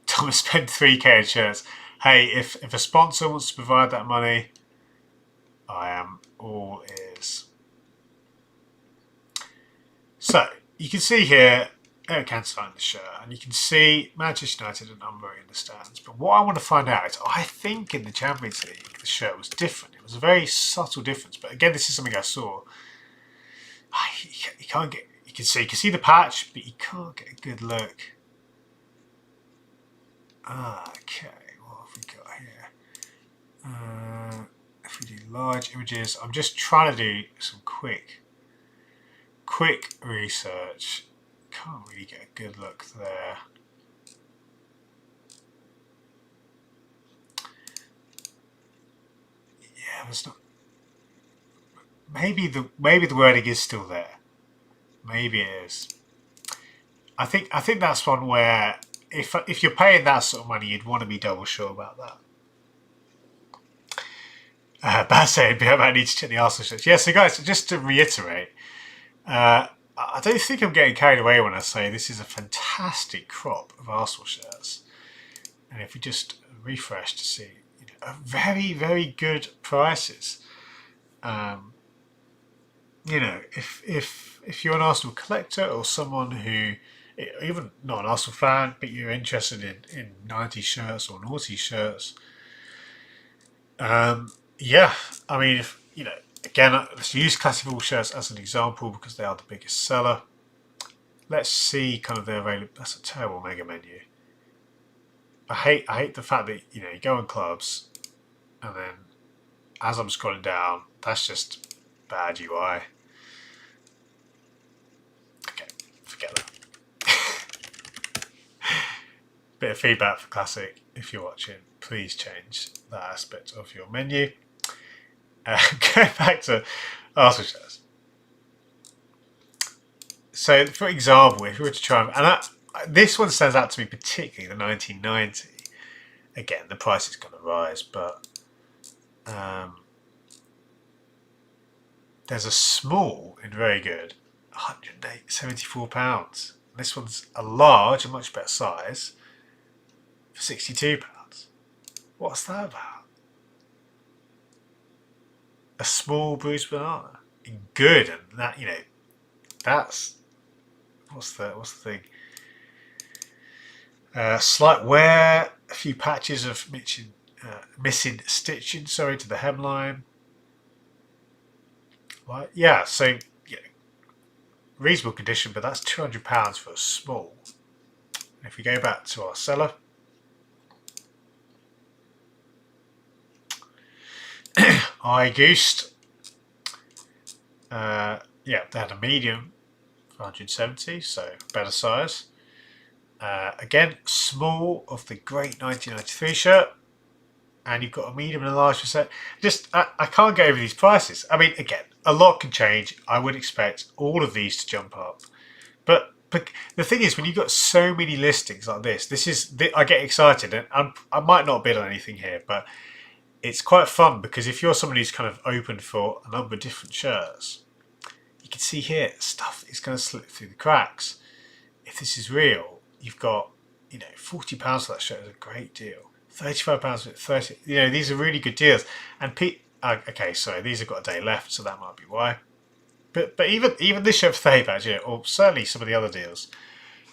Thomas spent 3k on shirts. Hey, if a sponsor wants to provide that money, I am all ears. So you can see here Eric Cantona in the shirt, and you can see Manchester United a number in the stands. But what I want to find out is, I think in the Champions League the shirt was different. It was a very subtle difference. But again, this is something I saw. You can't get. You can see the patch, but you can't get a good look. Okay, what have we got here? If we do large images, I'm just trying to do some quick research. Can't really get a good look there. Yeah, there's not. Maybe the wording is still there. Maybe it is. I think that's one where if you're paying that sort of money, you'd want to be double sure about that. Baz saying, I need to check the Arsenal shirts. Yeah, so guys, just to reiterate, I don't think I'm getting carried away when I say this is a fantastic crop of Arsenal shirts. And if we just refresh to see, very, very good prices. If you're an Arsenal collector or someone who, even not an Arsenal fan, but you're interested in 90 shirts or naughty shirts, yeah, I mean, again, let's use Classic Football shirts as an example because they are the biggest seller. Let's see kind of their available. That's a terrible mega menu. I hate the fact that you go on clubs, and then as I'm scrolling down, that's just bad UI. Okay, forget that. Bit of feedback for Classic. If you're watching, please change that aspect of your menu. Going back to Arsenal shirts. So, for example, if you were to try and this one stands out to me particularly, the 1990. Again, the price is going to rise, but there's a small in very good, £174. This one's a large, a much better size, for £62. What's that about? A small bruised banana in good, and that that's what's the thing? Slight wear, a few patches of missing stitching. Sorry, to the hemline. Like, yeah, so reasonable condition, but that's £200 for a small. And if we go back to our seller, iGoost, yeah, they had a medium for 170, so better size. Again, small of the great 1993 shirt. And you've got a medium and a large set. I can't get over these prices. I mean, again, a lot can change. I would expect all of these to jump up. But the thing is, when you've got so many listings like this, I get excited, and I might not bid on anything here, but it's quite fun because if you're somebody who's kind of open for a number of different shirts, you can see here stuff is going to slip through the cracks. If this is real, you've got £40 for that shirt is a great deal. £35 for 30. These are really good deals. And okay, sorry, these have got a day left, so that might be why. But even this shirt for £30, or certainly some of the other deals,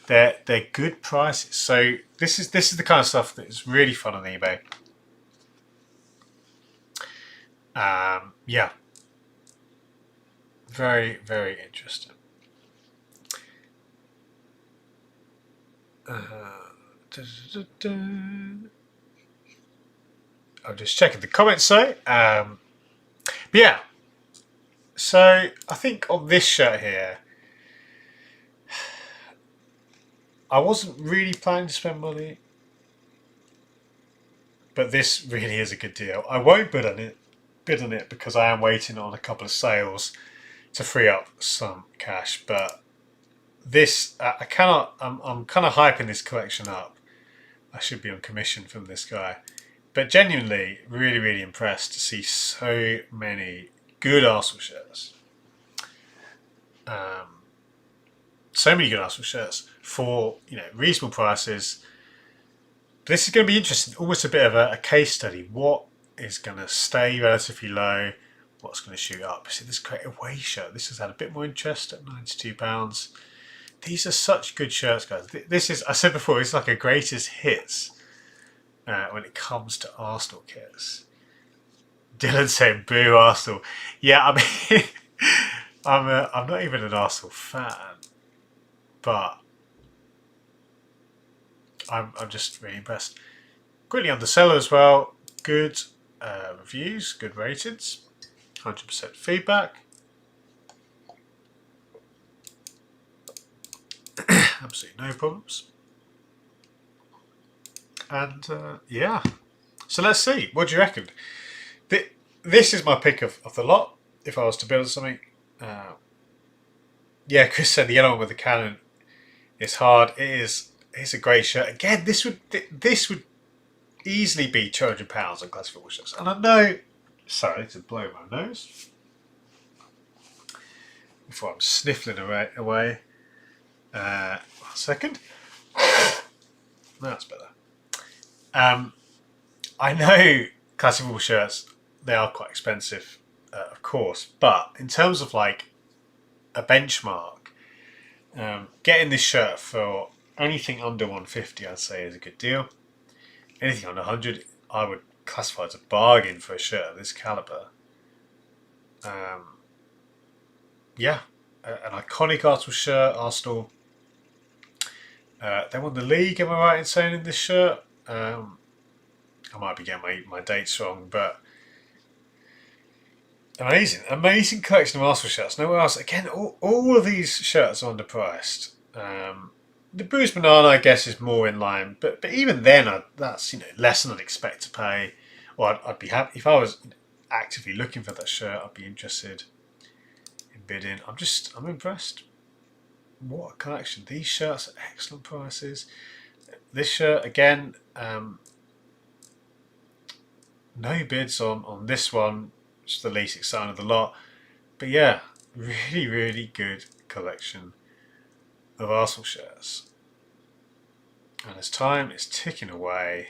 they're good prices. So this is the kind of stuff that is really fun on eBay. Yeah, very, very interesting. I'm just checking the comments, but yeah. So I think on this shirt here, I wasn't really planning to spend money, but this really is a good deal. I won't bid on it because I am waiting on a couple of sales to free up some cash. But this, I'm kind of hyping this collection up. I should be on commission from this guy, but genuinely, really, really impressed to see so many good Arsenal shirts. So many good Arsenal shirts for reasonable prices. This is going to be interesting. Almost a bit of a case study. What is going to stay relatively low? What's going to shoot up? See this great away shirt. This has had a bit more interest at £92. These are such good shirts, guys. This is, I said before, it's like a greatest hits when it comes to Arsenal kits. Dylan said, "Boo Arsenal." Yeah, I mean, I'm not even an Arsenal fan, but I'm just really impressed. Quickly on the seller as well. Good reviews, good ratings, 100% feedback. Absolutely no problems. And yeah, so let's see. What do you reckon? This is my pick of the lot. If I was to build something, yeah, Chris said the yellow one with the cannon is hard. It's a great shirt. Again, this would easily be £200 on classic football shirts. And I know, sorry, to blow my nose before I'm sniffling away. 1 second. That's better. I know classic football shirts, they are quite expensive, of course, but in terms of like a benchmark, getting this shirt for anything under 150, I'd say is a good deal. Anything under 100, I would classify as a bargain for a shirt of this caliber. Yeah, an iconic Arsenal shirt. Arsenal, they won the league, am I right in saying, in this shirt? I might be getting my dates wrong, but amazing collection of Arsenal shirts. Nowhere else. Again, all of these shirts are underpriced. The Bruised Banana, I guess, is more in line, but even then, that's less than I'd expect to pay. Or I'd be happy if I was actively looking for that shirt. I'd be interested in bidding. I'm impressed. What a collection! These shirts are excellent prices. This shirt again, no bids on this one. It's the least exciting of the lot, but yeah, really, really good collection of Arsenal shirts. And as time is ticking away,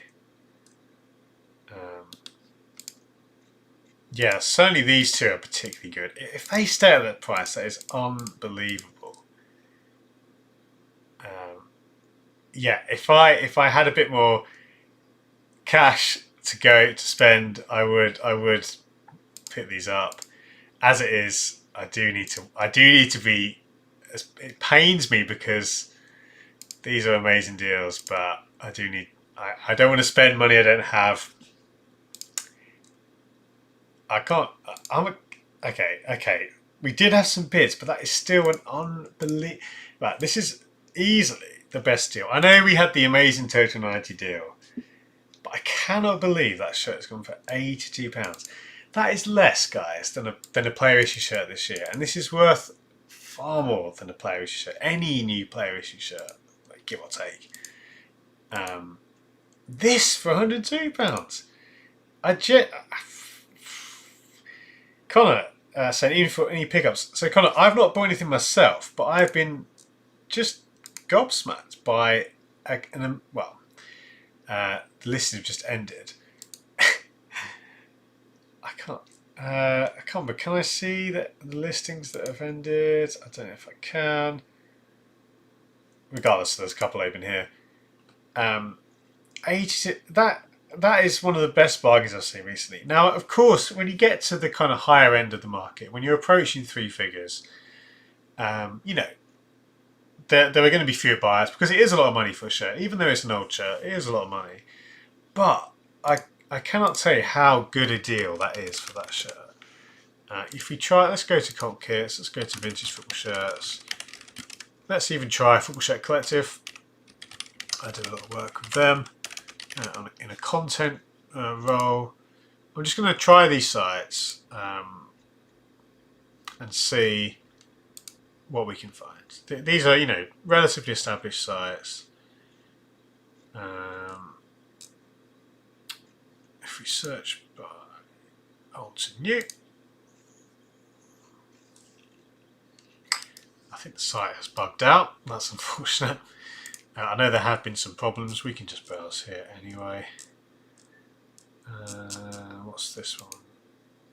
yeah, certainly these two are particularly good. If they stay at that price, that is unbelievable. Yeah, if I had a bit more cash to spend, I would pick these up. As it is, I do need to be. It pains me because these are amazing deals, but I don't want to spend money I don't have. I can't. Okay. We did have some bids, but that is still an unbelievable. Right, this is easily the best deal. I know we had the amazing Total 90 deal, but I cannot believe that shirt's gone for £82. That is less, guys, than a player issue shirt this year, and this is worth far more than a player issue shirt. Any new player issue shirt, like, give or take. This for £102. Connor said, even for any pickups. So Connor, I've not bought anything myself, but I've been just gobsmacked by the listing have just ended. I can't remember. Can I see the listings that have ended? I don't know if I can. Regardless, there's a couple open here. 86, that is one of the best bargains I've seen recently. Now, of course, when you get to the kind of higher end of the market, when you're approaching three figures, you know, there are going to be fewer buyers because it is a lot of money for a shirt. Even though it's an old shirt, it is a lot of money. But I cannot tell you how good a deal that is for that shirt. If we try, let's go to Cult Kits, let's go to Vintage Football Shirts. Let's even try Football Shirt Collective. I did a lot of work with them in a content role. I'm just going to try these sites and see what we can find. These are, you know, relatively established sites. If we search by old to new, I think the site has bugged out. That's unfortunate. I know there have been some problems. We can just browse here anyway. What's this one?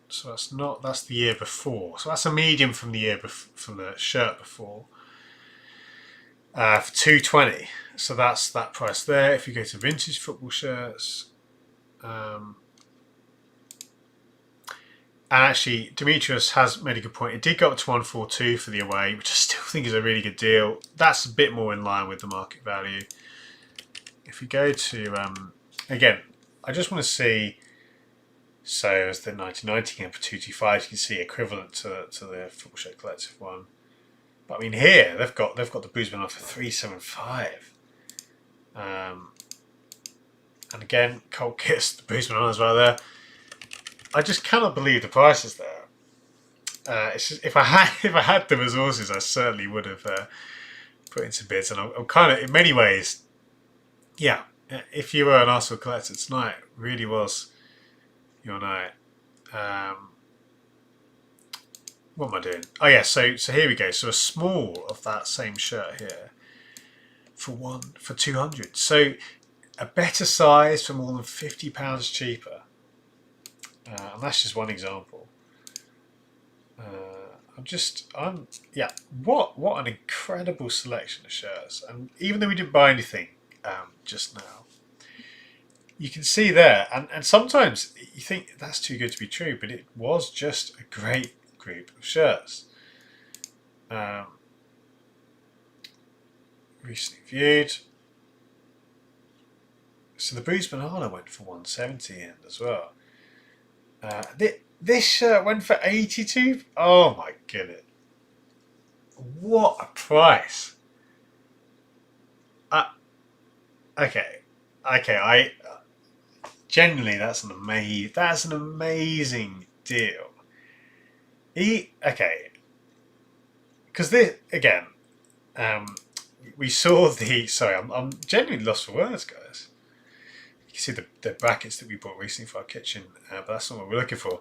So that's the year before. So that's a medium from the year from the shirt before. For $220. So that's that price there. If you go to Vintage Football Shirts, and actually, Demetrius has made a good point. It did go up to 142 for the away, which I still think is a really good deal. That's a bit more in line with the market value. If we go to, again, I just want to see, so as the 1990 again for 225, you can see equivalent to the Football Shirt Collective one. But I mean here, they've got the Boozman on for 375. And again, Cult Kits, the Boozman on as well there. I just cannot believe the prices there. It's just, if I had the resources, I certainly would have put in some bids. And I'm kind of, in many ways, yeah. If you were an Arsenal collector tonight, it really was your night. What am I doing? Oh yeah, so here we go. So a small of that same shirt here for 200. So a better size for more than £50 cheaper. And that's just one example. What an incredible selection of shirts. And even though we didn't buy anything just now, you can see there, and sometimes you think that's too good to be true, but it was just a great group of shirts. Recently viewed. So the Bruce Banana went for 170 in as well. This shirt went for 82. Oh my goodness! What a price! Okay. I genuinely, that's an amazing deal. Okay, because this again, we saw the. Sorry, I'm genuinely lost for words, guys. You can see the brackets that we bought recently for our kitchen, but that's not what we're looking for.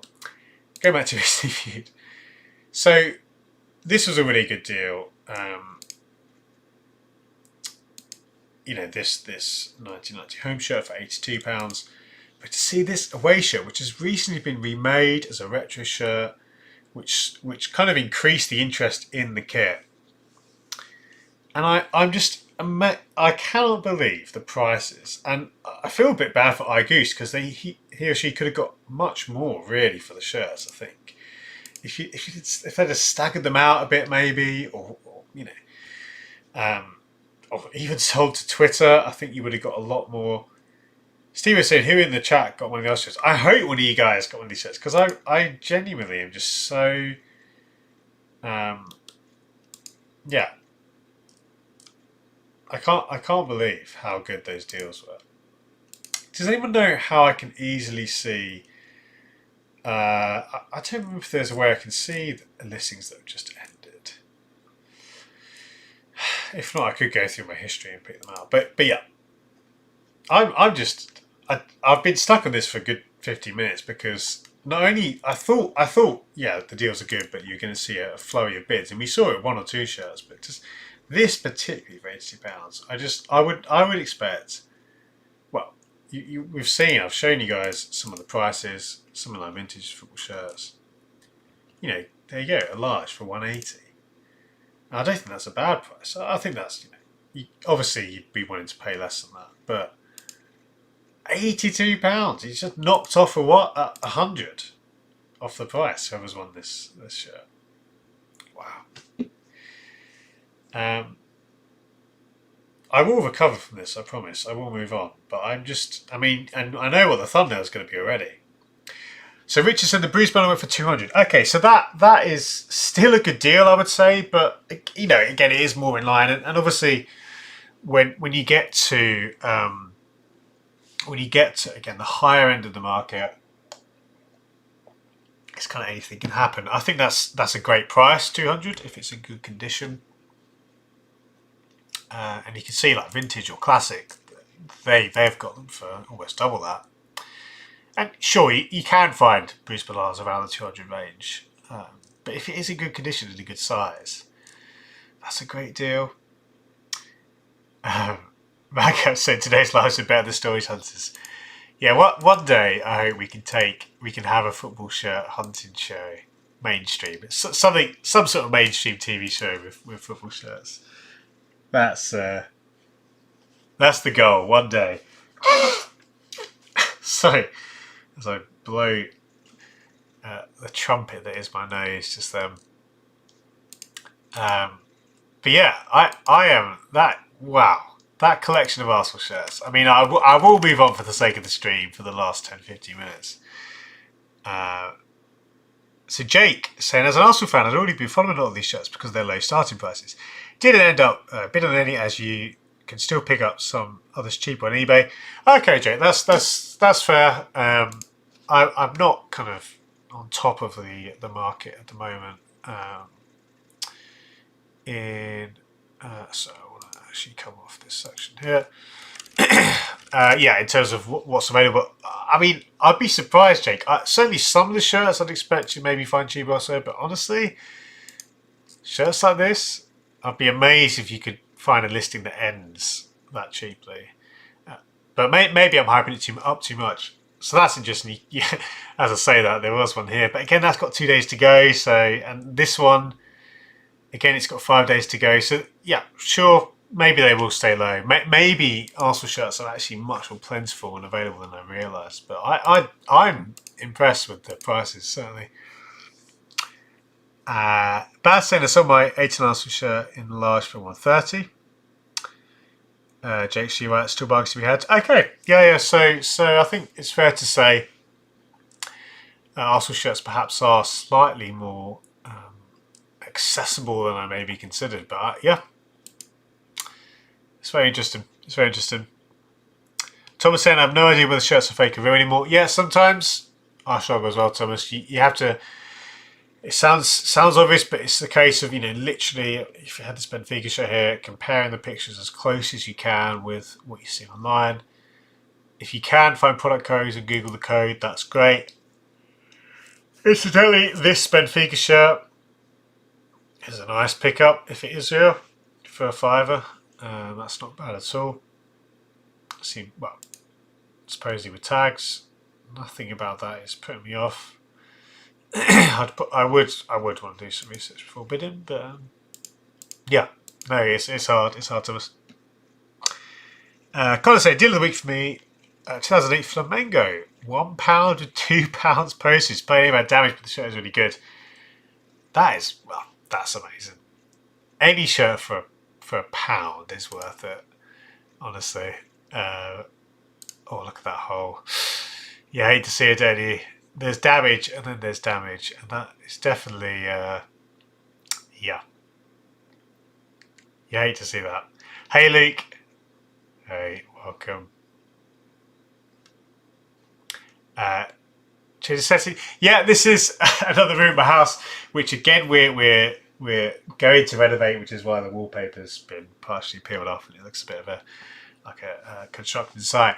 Go back to recently viewed. So this was a really good deal. You know, this 1990 home shirt for £82. But to see this away shirt, which has recently been remade as a retro shirt, which kind of increased the interest in the kit. And I cannot believe the prices, and I feel a bit bad for iGoose because he or she could have got much more really for the shirts. I think if they'd have staggered them out a bit maybe, or you know, or even sold to Twitter, I think you would have got a lot more. Steve was saying, who in the chat got one of those shirts? I hope one of you guys got one of these shirts because I genuinely am just so yeah. I can't believe how good those deals were. Does anyone know how I can easily see? I don't remember if there's a way I can see the listings that have just ended. If not, I could go through my history and pick them out. But yeah, I'm just I've been stuck on this for a good 50 minutes because not only I thought yeah the deals are good, but you're going to see a flurry of bids, and we saw it with one or two shirts, but just this particularly for £82, I would expect. Well, we've seen. I've shown you guys some of the prices, some of the vintage football shirts. You know, there you go, a large for 180. And I don't think that's a bad price. I think that's obviously you'd be willing to pay less than that, but £82. He's just knocked off a 100 off the price. Whoever's won this shirt. Wow. I will recover from this. I promise. I will move on. But I mean, and I know what the thumbnail is going to be already. So Richard said the Bruce Banner went for 200. Okay, so that is still a good deal, I would say. But you know, again, it is more in line, and obviously, when you get to again the higher end of the market, it's kind of anything can happen. I think that's a great price, 200 if it's in good condition. And you can see like vintage or classic, they've got them for almost double that. And sure, you can find Bruce Ballars around the 200 range, but if it is in good condition and a good size, that's a great deal. Magab said today's lives are better than Stories Hunters. Yeah, one day I hope we can have a football shirt hunting show, mainstream. It's some sort of mainstream TV show with football shirts. That's the goal one day. Sorry, as I blow the trumpet that is my nose just then. But yeah, I am that. Wow, that collection of Arsenal shirts. I mean, I will move on for the sake of the stream for the last 10-15 minutes. So Jake saying, as an Arsenal fan, I'd already been following a lot of these shirts because they're low starting prices. Didn't end up bidding on any, as you can still pick up some others cheaper on eBay. Okay, Jake, that's fair. I'm not kind of on top of the market at the moment. So I want to actually come off this section here. Yeah, in terms of what's available, I mean, I'd be surprised, Jake. Certainly some of the shirts I'd expect you maybe find cheaper also, but honestly, shirts like this, I'd be amazed if you could find a listing that ends that cheaply. But maybe I'm hyping it up too much. So that's interesting. Yeah, as I say that, there was one here, but again, that's got 2 days to go. So, and this one, again, it's got 5 days to go. So yeah, sure. Maybe they will stay low. Maybe Arsenal shirts are actually much more plentiful and available than I realised. But I'm impressed with the prices, certainly. Bad saying I sold my 18 Arsenal shirt in large for 130. Jake, so you're right, still bargains to be had. Okay, yeah. So I think it's fair to say Arsenal shirts perhaps are slightly more accessible than I maybe considered. But yeah. It's very interesting. It's very interesting. Thomas saying, I have no idea whether shirts are fake or real anymore. Yeah, sometimes I struggle as well, Thomas. You have to. It sounds obvious, but it's the case of, you know, literally, if you had this Benfica shirt here, comparing the pictures as close as you can with what you see online. If you can find product codes and Google the code, that's great. Incidentally, this Benfica shirt is a nice pickup if it is real for a £5. That's not bad at all. See, well, supposedly with tags, nothing about that is putting me off. I would want to do some research before bidding, but yeah, no, it's hard. It's hard to. Gotta say, deal of the week for me. 2008 Flamengo, £1 with £2 postage. Paying about damage, but the shirt is really good. That's amazing. Any shirt for £1 is worth it, honestly. Oh, look at that hole. You hate to see it, don't you? There's damage and then there's damage, and that is definitely yeah. You hate to see that. Hey, Luke. Hey, welcome. Yeah, this is another room in my house, which again we're going to renovate, which is why the wallpaper's been partially peeled off and it looks a bit of a constructed site.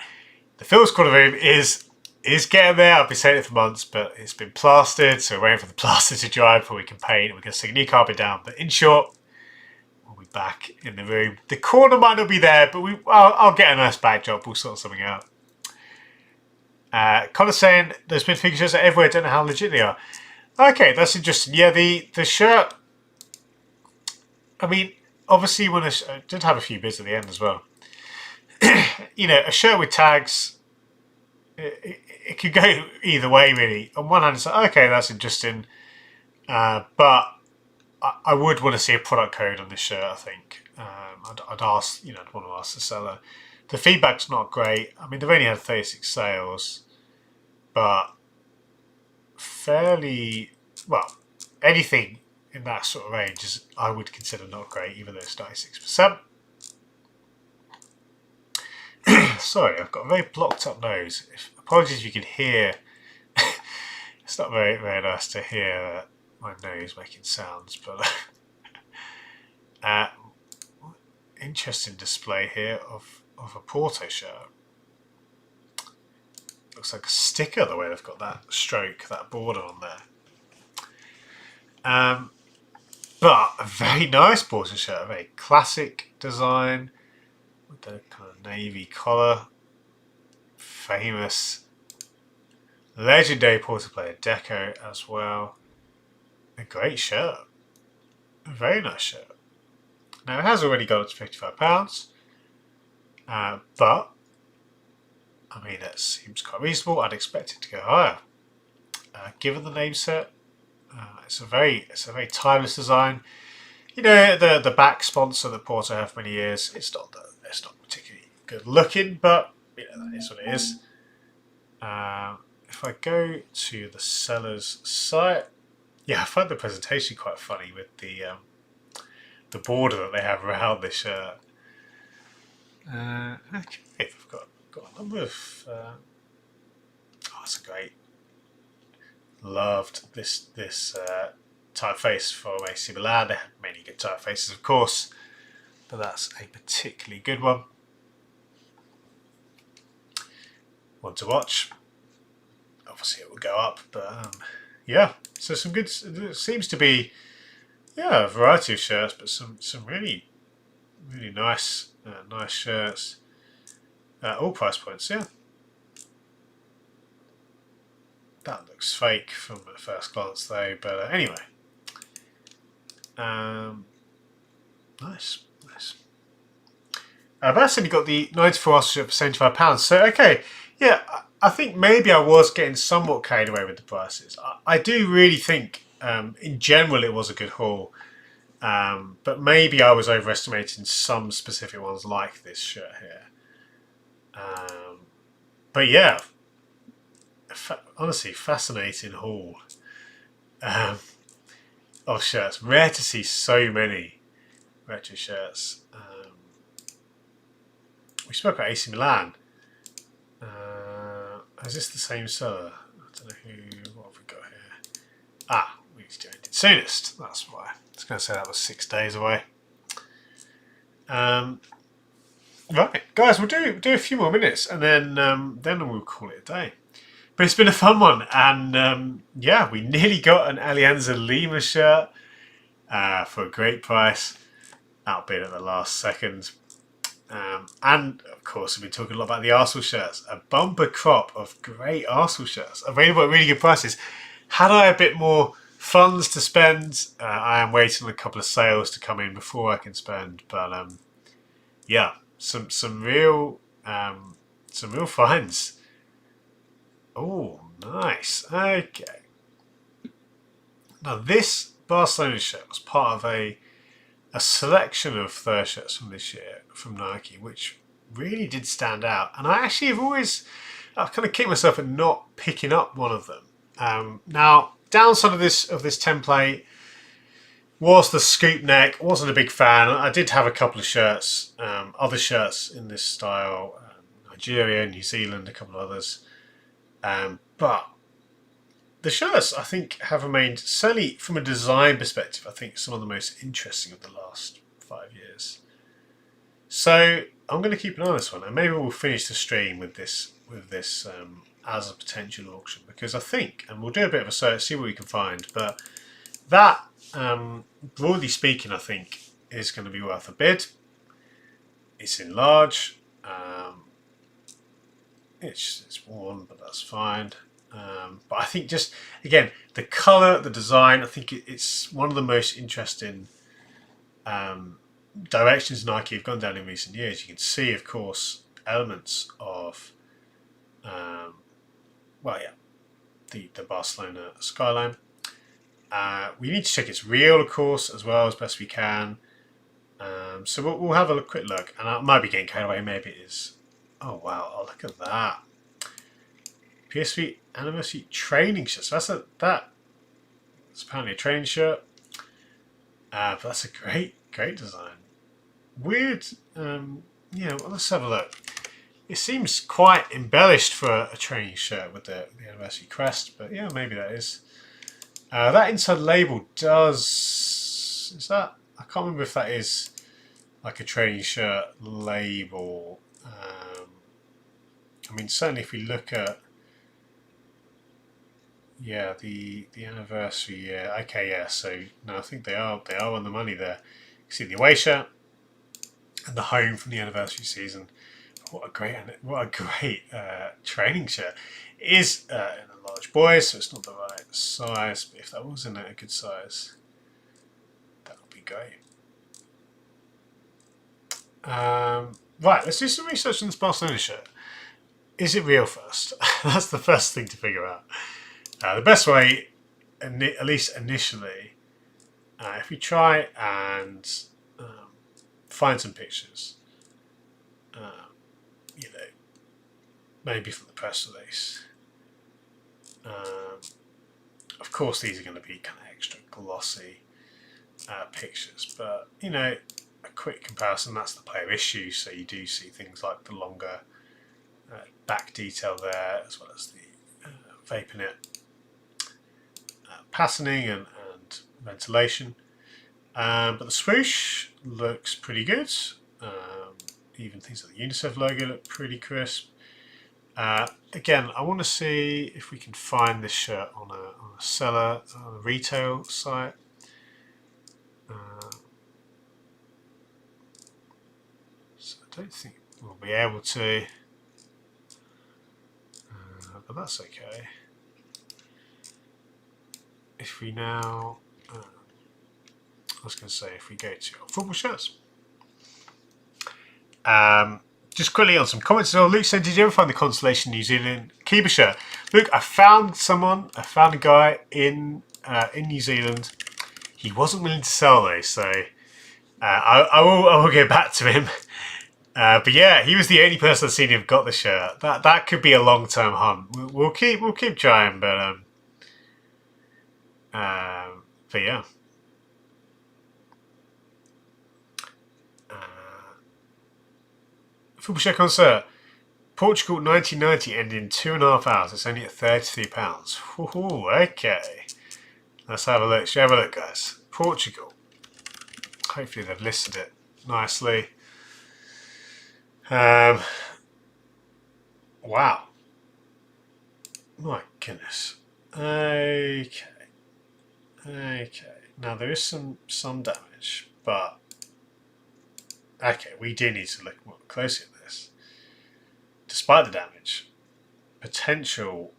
The Phil's corner room is getting there. I've been saying it for months, but it's been plastered, so we're waiting for the plaster to dry before we can paint. We're going to stick new carpet down. But in short, we'll be back in the room. The corner might not be there, but I'll get a nice backdrop. We'll sort something out. Connor saying there's been figure shirts everywhere. Don't know how legit they are. Okay, that's interesting. Yeah, the shirt. I mean, obviously, when I did have a few bits at the end as well. You know, a shirt with tags. It could go either way, really. On one hand, it's like, okay, that's interesting, but I would want to see a product code on this shirt. I think I'd ask, I'd want to ask the seller. The feedback's not great. I mean, they've only had 36 sales, but fairly well. Anything in that sort of range is, I would consider, not great, even though it's 96%. Sorry, I've got a very blocked up nose. Apologies if you can hear. It's not very, very nice to hear my nose making sounds, but interesting display here of a Porto shirt. Looks like a sticker the way they've got that stroke, that border on there. But a very nice Porto shirt, a very classic design with the kind of navy collar. Famous, legendary Porto player Deco as well. A great shirt, a very nice shirt. Now it has already gone up to £55, but I mean that seems quite reasonable. I'd expect it to go higher, given the name set. It's a very timeless design. You know, the back sponsor that Porto have for many years. It's not particularly good looking, but that is what it is. If I go to the seller's site, yeah, I find the presentation quite funny with the border that they have around this shirt. Okay, I've got a number of. That's great. Loved this typeface from AC Milan. They have many good typefaces, of course, but that's a particularly good one. One to watch. Obviously, it will go up, but yeah. So some good. It seems to be a variety of shirts, but some really nice shirts. All price points, yeah. That looks fake from at first glance, though. But anyway, nice. But I said you got the 94 Arsenal shirt for £75. So okay, yeah. I think maybe I was getting somewhat carried away with the prices. I do really think, in general, it was a good haul. But maybe I was overestimating some specific ones like this shirt here. But yeah, honestly, fascinating haul of shirts. Rare to see so many retro shirts. We spoke about AC Milan. Is this the same seller? I don't know what have we got here? We need to do it soonest. That's why. I was going to say that was 6 days away. Right, guys, we'll do a few more minutes and then we'll call it a day. But it's been a fun one, and yeah, we nearly got an Alianza Lima shirt for a great price, outbid at the last second. And of course, we've been talking a lot about the Arsenal shirts. A bumper crop of great Arsenal shirts available at really good prices. Had I a bit more funds to spend, I am waiting on a couple of sales to come in before I can spend. But yeah, some real finds. Oh, nice. Okay. Now this Barcelona shirt was part of a selection of third shirts from this year from Nike, which really did stand out. And I actually I've kind of kicked myself at not picking up one of them. Now, downside of this template, was the scoop neck. Wasn't a big fan. I did have a couple of shirts, other shirts in this style, Nigeria, New Zealand, a couple of others. But the shirts, I think, have remained, certainly from a design perspective, I think some of the most interesting of the last 5 years. So I'm going to keep an eye on this one, and maybe we'll finish the stream with this as a potential auction, because I think, and we'll do a bit of a search, see what we can find, but that, broadly speaking, I think is going to be worth a bid. It's in large. It's worn, but that's fine. But I think just, again, the colour, the design, I think it's one of the most interesting directions Nike have gone down in recent years. You can see, of course, elements of, the Barcelona skyline. We need to check it's real, of course, as well, as best we can. So we'll have a quick look, and I might be getting carried away. Maybe it is. Oh wow! Oh, look at that. PSV anniversary training shirt. So that's apparently a training shirt. But that's a great design. Weird. Yeah. Well, let's have a look. It seems quite embellished for a training shirt with the anniversary crest, but yeah, maybe that is. That inside label does. Is that? I can't remember if that is like a training shirt label. I mean, certainly if we look at, yeah, the anniversary year. Okay, yeah. So no, I think they are on the money there. You see the away shirt and the home from the anniversary season. What a great training shirt. It is in a large boy, so it's not the right size. But if that was in a good size, that would be great. Right, let's do some research on this Barcelona shirt. Is it real first? That's the first thing to figure out. The best way, at least initially, if we try and find some pictures, maybe from the press release. Of course, these are going to be kind of extra glossy pictures, but a quick comparison. That's the player issue, so you do see things like the longer back detail there, as well as the Vaporknit patterning and ventilation. But the swoosh looks pretty good. Even things like the UNICEF logo look pretty crisp. Again, I want to see if we can find this shirt on a seller, on a retail site. So I don't think we'll be able to, but that's okay. If we now, I was going to say, if we go to football shirts. Just quickly on some comments as well. Luke said, did you ever find the Constellation New Zealand Kiba shirt? Look, I found a guy in New Zealand. He wasn't willing to sell though, so I will get back to him. But yeah, he was the only person I've seen who got the shirt. That could be a long-term hunt. We'll keep trying, but yeah. Football Share Concert. Portugal 1990 ended in 2.5 hours. It's only at £33. Ooh, okay. Let's have a look. Shall we have a look, guys? Portugal. Hopefully they've listed it nicely. Wow. My goodness. Okay. Now there is some damage, but okay, we do need to look more closely at this. Despite the damage, potential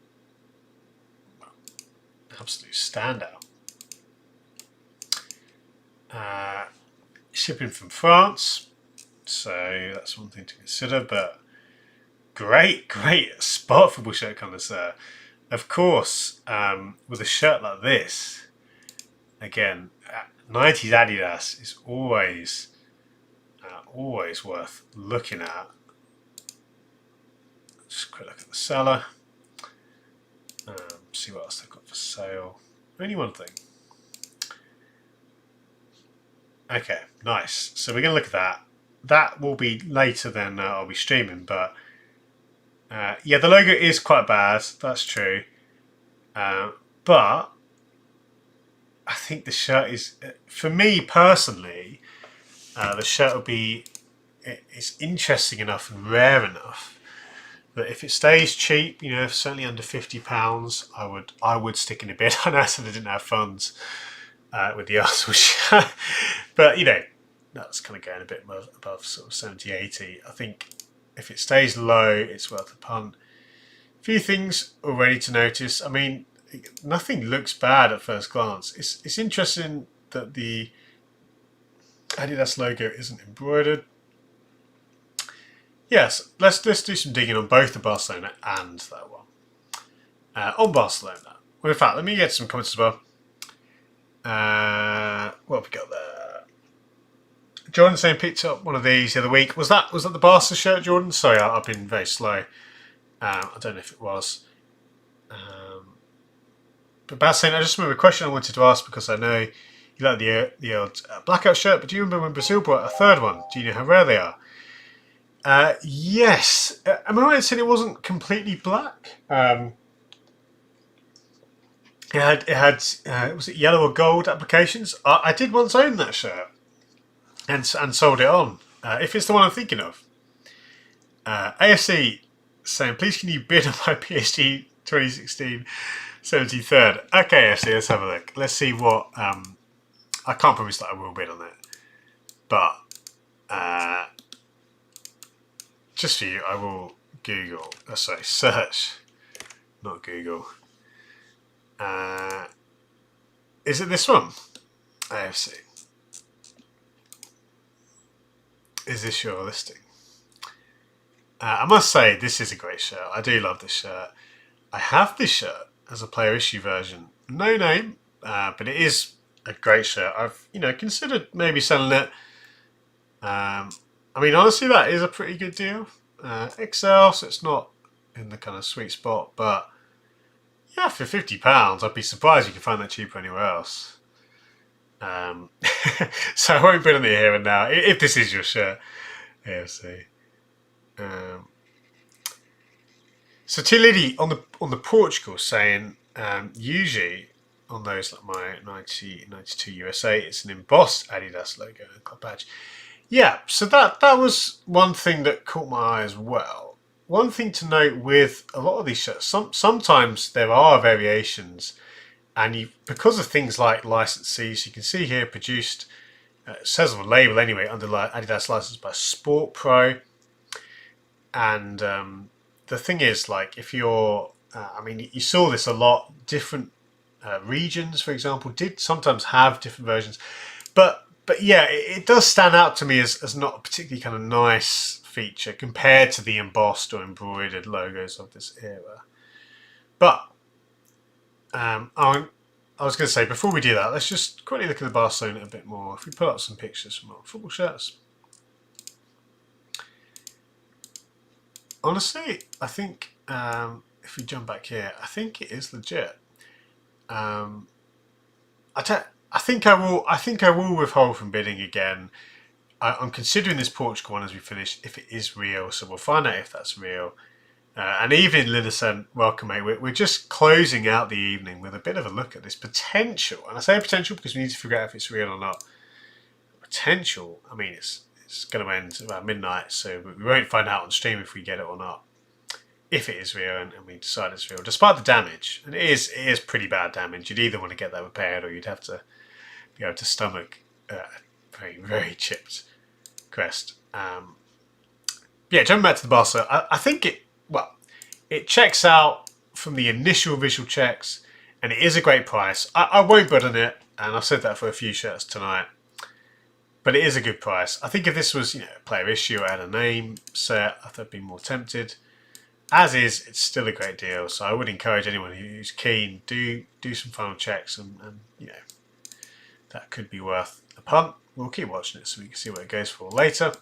absolute standout. Shipping from France, so that's one thing to consider, but great spot football shirt connoisseur. Of course, with a shirt like this, again, 90s Adidas is always worth looking at. Just a quick look at the seller. See what else they've got for sale. Only one thing. Okay, nice. So we're going to look at that. That will be later than I'll be streaming, but yeah, the logo is quite bad. That's true. But I think the shirt is, for me personally, the shirt will be, it's interesting enough and rare enough that if it stays cheap, you know, certainly under £50, I would stick in a bid. I know I said I didn't have funds with the Arsenal shirt, but you know, that's kind of going a bit above sort of 70, 80. I think if it stays low, it's worth a punt. A few things already to notice. I mean, nothing looks bad at first glance. It's interesting that the Adidas logo isn't embroidered. Yes, let's do some digging on both the Barcelona and that one. On Barcelona. Well, in fact, let me get some comments as well. What have we got there? Jordan saying picked up one of these the other week. Was that the Barca shirt, Jordan? Sorry, I've been very slow. I don't know if it was. But Baz saying, I just remember a question I wanted to ask because I know you like the old blackout shirt, but do you remember when Brazil brought a third one? Do you know how rare they are? Yes. Am I right in saying it wasn't completely black? It had was it yellow or gold applications? I did once own that shirt and sold it on. If it's the one I'm thinking of. AFC saying, please can you bid on my PSG 2016 73rd? Okay, AFC, let's have a look. Let's see what... I can't promise that I will bid on it. But just for you, I will Google. Sorry, search. Not Google. Is it this one? AFC. Is this your listing? I must say, this is a great shirt. I do love this shirt. I have this shirt as a player issue version. No name, but it is a great shirt. I've considered maybe selling it. I mean, honestly, that is a pretty good deal. XL, so it's not in the kind of sweet spot, but yeah, for £50, I'd be surprised you can find that cheaper anywhere else. So I won't bid on it here and now. If this is your shirt, AFC. So Tilly on the Portugal saying usually on those like my 92 USA, it's an embossed Adidas logo and club badge. Yeah, so that was one thing that caught my eye as well. One thing to note with a lot of these shirts, sometimes there are variations, and because of things like licensees, you can see here produced. It says on the label anyway, under Adidas licensed by Sport Pro. And the thing is, like, if you're, I mean, you saw this a lot. Different regions, for example, did sometimes have different versions, but yeah, it does stand out to me as not a particularly kind of nice feature compared to the embossed or embroidered logos of this era. But I was going to say, before we do that, let's just quickly look at the Barcelona a bit more. If we pull up some pictures from our football shirts. Honestly, I think if we jump back here, I think it is legit. I think I will withhold from bidding again. I'm considering this Portugal one as we finish if it is real, so we'll find out if that's real. And even Linda said, welcome mate, we're just closing out the evening with a bit of a look at this potential. And I say potential because we need to figure out if it's real or not. Potential, I mean, it's going to end about midnight, so we won't find out on stream if we get it or not. If it is real and we decide it's real, despite the damage, and it is pretty bad damage. You'd either want to get that repaired or you'd have to be able to stomach a very, very chipped crest. Yeah, jumping back to the Barca, I think it checks out from the initial visual checks, and it is a great price. I won't bid on it, and I've said that for a few shirts tonight. But it is a good price. I think if this was, a player issue or had a name set, I'd be more tempted. As is, it's still a great deal. So I would encourage anyone who's keen, do some final checks, and that could be worth a punt. We'll keep watching it so we can see what it goes for later.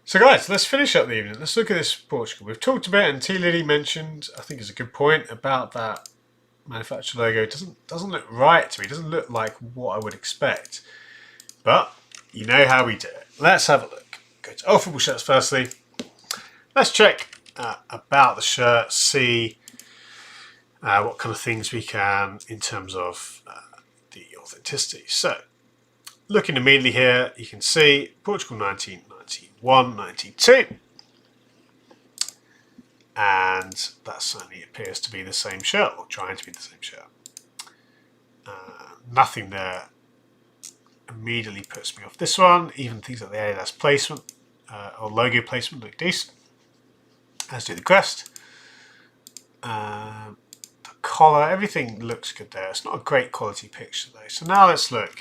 So guys, let's finish up the evening. Let's look at this Portugal. We've talked about it, and T. Lily mentioned, I think it's a good point about that manufacturer logo. It doesn't look right to me. It doesn't look like what I would expect. but you know how we do it. Let's have a look. Go to all football shirts firstly. Let's check about the shirt, see what kind of things we can in terms of the authenticity. So, looking immediately here, you can see Portugal 1991, 92. And that certainly appears to be the same shirt, or trying to be the same shirt. Nothing there immediately puts me off this one. Even things like the Adidas placement or logo placement look decent, as do the crest. The collar, everything looks good there. It's not a great quality picture though. So now let's look.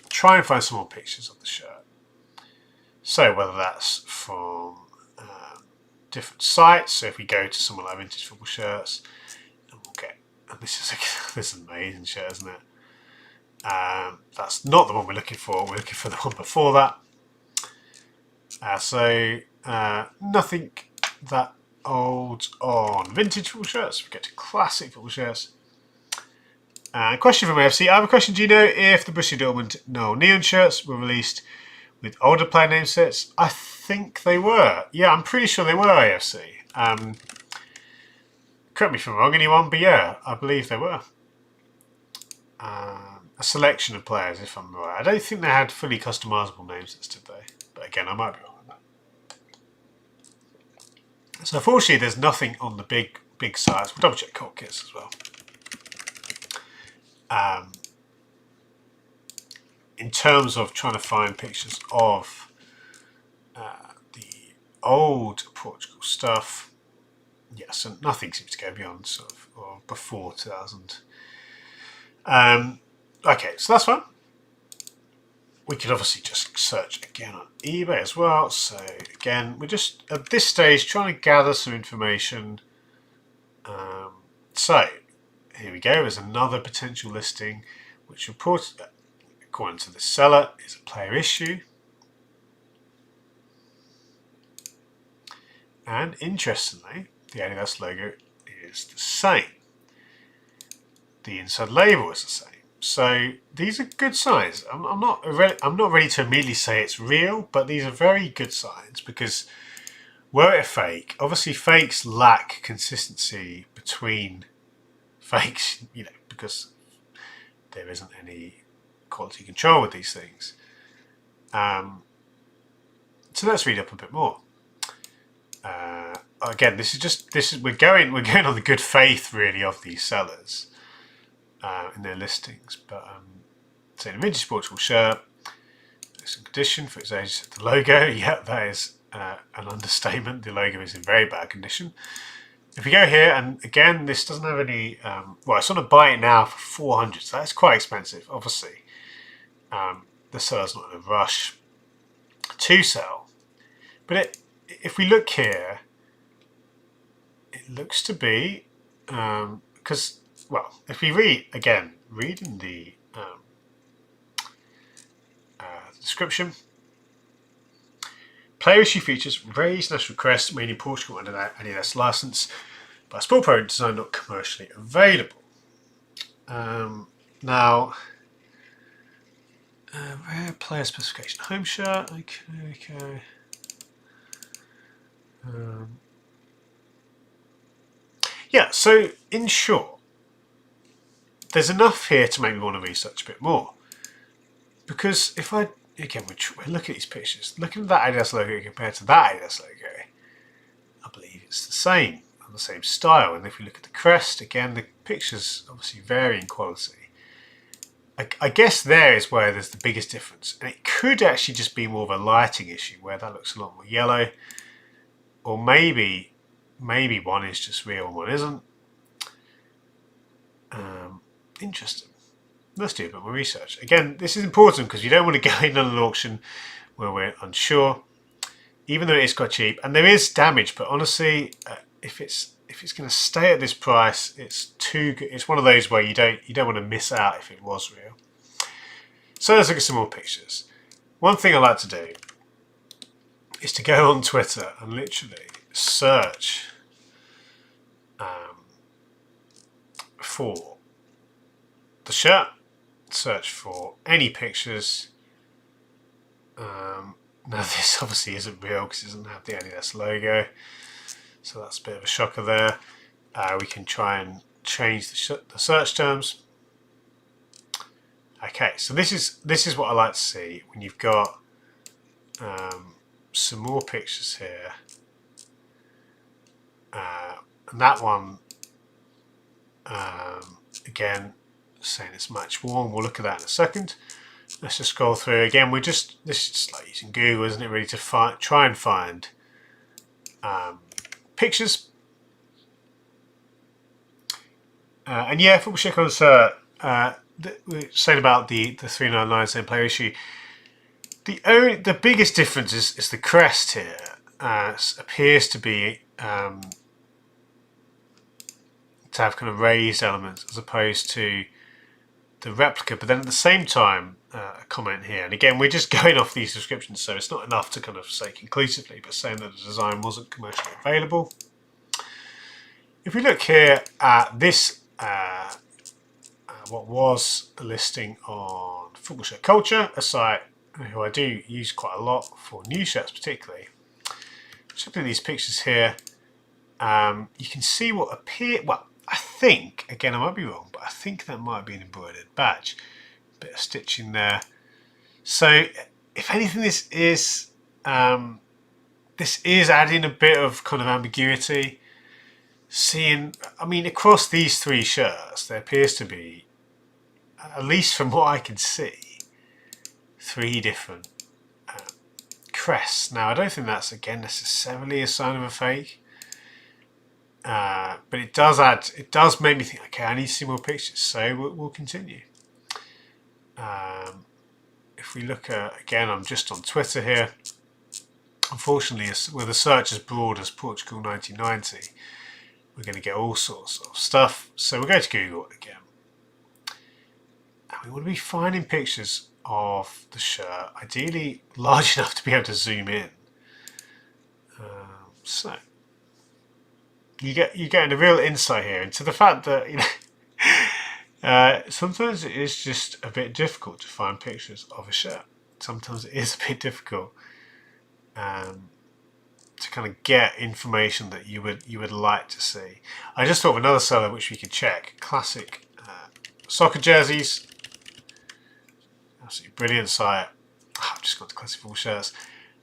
Try and find some more pictures of the shirt. So whether that's from different sites. So if we go to somewhere like Vintage Football Shirts, and we'll get, and this is an amazing shirt, isn't it? That's not the one we're looking for. We're looking for the one before that. Nothing that old on Vintage Football Shirts. We get to Classic Football Shirts. Question from AFC. I have a question. Do you know if the Borussia Dortmund neon shirts were released with older player name sets? I think they were. Yeah, I'm pretty sure they were AFC. Correct me if I'm wrong, anyone, but yeah, I believe they were. A selection of players, if I'm right. I don't think they had fully customizable name sets, did they? But again, I might be wrong on that. So unfortunately, there's nothing on the big size. We'll double check cold kits as well. In terms of trying to find pictures of the old Portugal stuff, yes, and nothing seems to go beyond sort of or before 2000. Okay, so that's fine. We could obviously just search again on eBay as well. So again, we're just at this stage trying to gather some information. So here we go. There's another potential listing, which reported, according to the seller, is a player issue. And interestingly, the Adidas logo is the same. The inside label is the same. So these are good signs. I'm not ready to immediately say it's real, but these are very good signs because were it a fake, obviously fakes lack consistency between fakes, because there isn't any quality control with these things. So let's read up a bit more. Again, we're going on the good faith really of these sellers in their listings. But so the Vintage Portugal shirt, it's in condition for its age. The logo, yeah, that is an understatement. The logo is in very bad condition. If we go here, and again, this doesn't have any. Well, it's on a buy it now for 400, so that's quite expensive. Obviously, the seller's not in a rush to sell. But if we look here, it looks to be because, well, if we read in the description. Player issue features raised national crest made in Portugal under an Adidas license, but sport pro design not commercially available. Now, rare player specification home shirt. Okay. Yeah. So in short, there's enough here to make me want to research a bit more, because if I again, we look at these pictures, looking at that Adidas logo compared to that Adidas logo, I believe it's the same, and the same style. And if we look at the crest, again, the pictures obviously vary in quality. I guess there is where there's the biggest difference. And it could actually just be more of a lighting issue, where that looks a lot more yellow. Or maybe one is just real and one isn't. Interesting. Let's do a bit more research. Again, this is important because you don't want to go in on an auction where we're unsure, even though it is quite cheap and there is damage. But honestly, if it's going to stay at this price, it's too good. It's one of those where you don't want to miss out if it was real. So let's look at some more pictures. One thing I like to do is to go on Twitter and literally search for the shirt search for any pictures. Now this obviously isn't real because it doesn't have the Adidas logo, so that's a bit of a shocker there. We can try and change the search terms. Okay, so this is what I like to see when you've got some more pictures here, and that one again saying it's match worn. We'll look at that in a second. Let's just scroll through again. This is just like using Google, isn't it, really, to try and find pictures. And yeah, Football Share Concert, we're saying about the 399 same player issue. The biggest difference is the crest here. Appears to be to have kind of raised elements as opposed to the replica, but then at the same time, a comment here, and again we're just going off these descriptions, so it's not enough to kind of say conclusively, but saying that the design wasn't commercially available. If we look here at this, what was a listing on Football Shirt Culture, a site who I do use quite a lot for new shirts particularly. Just look at these pictures here. You can see what appear. Well, I think, again, I might be wrong, but I think that might be an embroidered badge. Bit of stitching there. So, if anything, this is adding a bit of kind of ambiguity. Seeing, I mean, across these three shirts, there appears to be, at least from what I can see, 3 different crests. Now, I don't think that's, again, necessarily a sign of a fake. But it does make me think, okay, I need to see more pictures, so we'll continue. If we look at, again, I'm just on Twitter here. Unfortunately, with a search as broad as Portugal 1990, we're going to get all sorts of stuff. So we'll go to Google again. And we want to be finding pictures of the shirt, ideally large enough to be able to zoom in. So you're getting a real insight here into the fact that, you know, sometimes it is just a bit difficult to find pictures of a shirt. Sometimes it is a bit difficult to kind of get information that you would like to see. I just thought of another seller which we could check. Classic soccer jerseys. Absolutely brilliant site. I've just got the classic football shirts.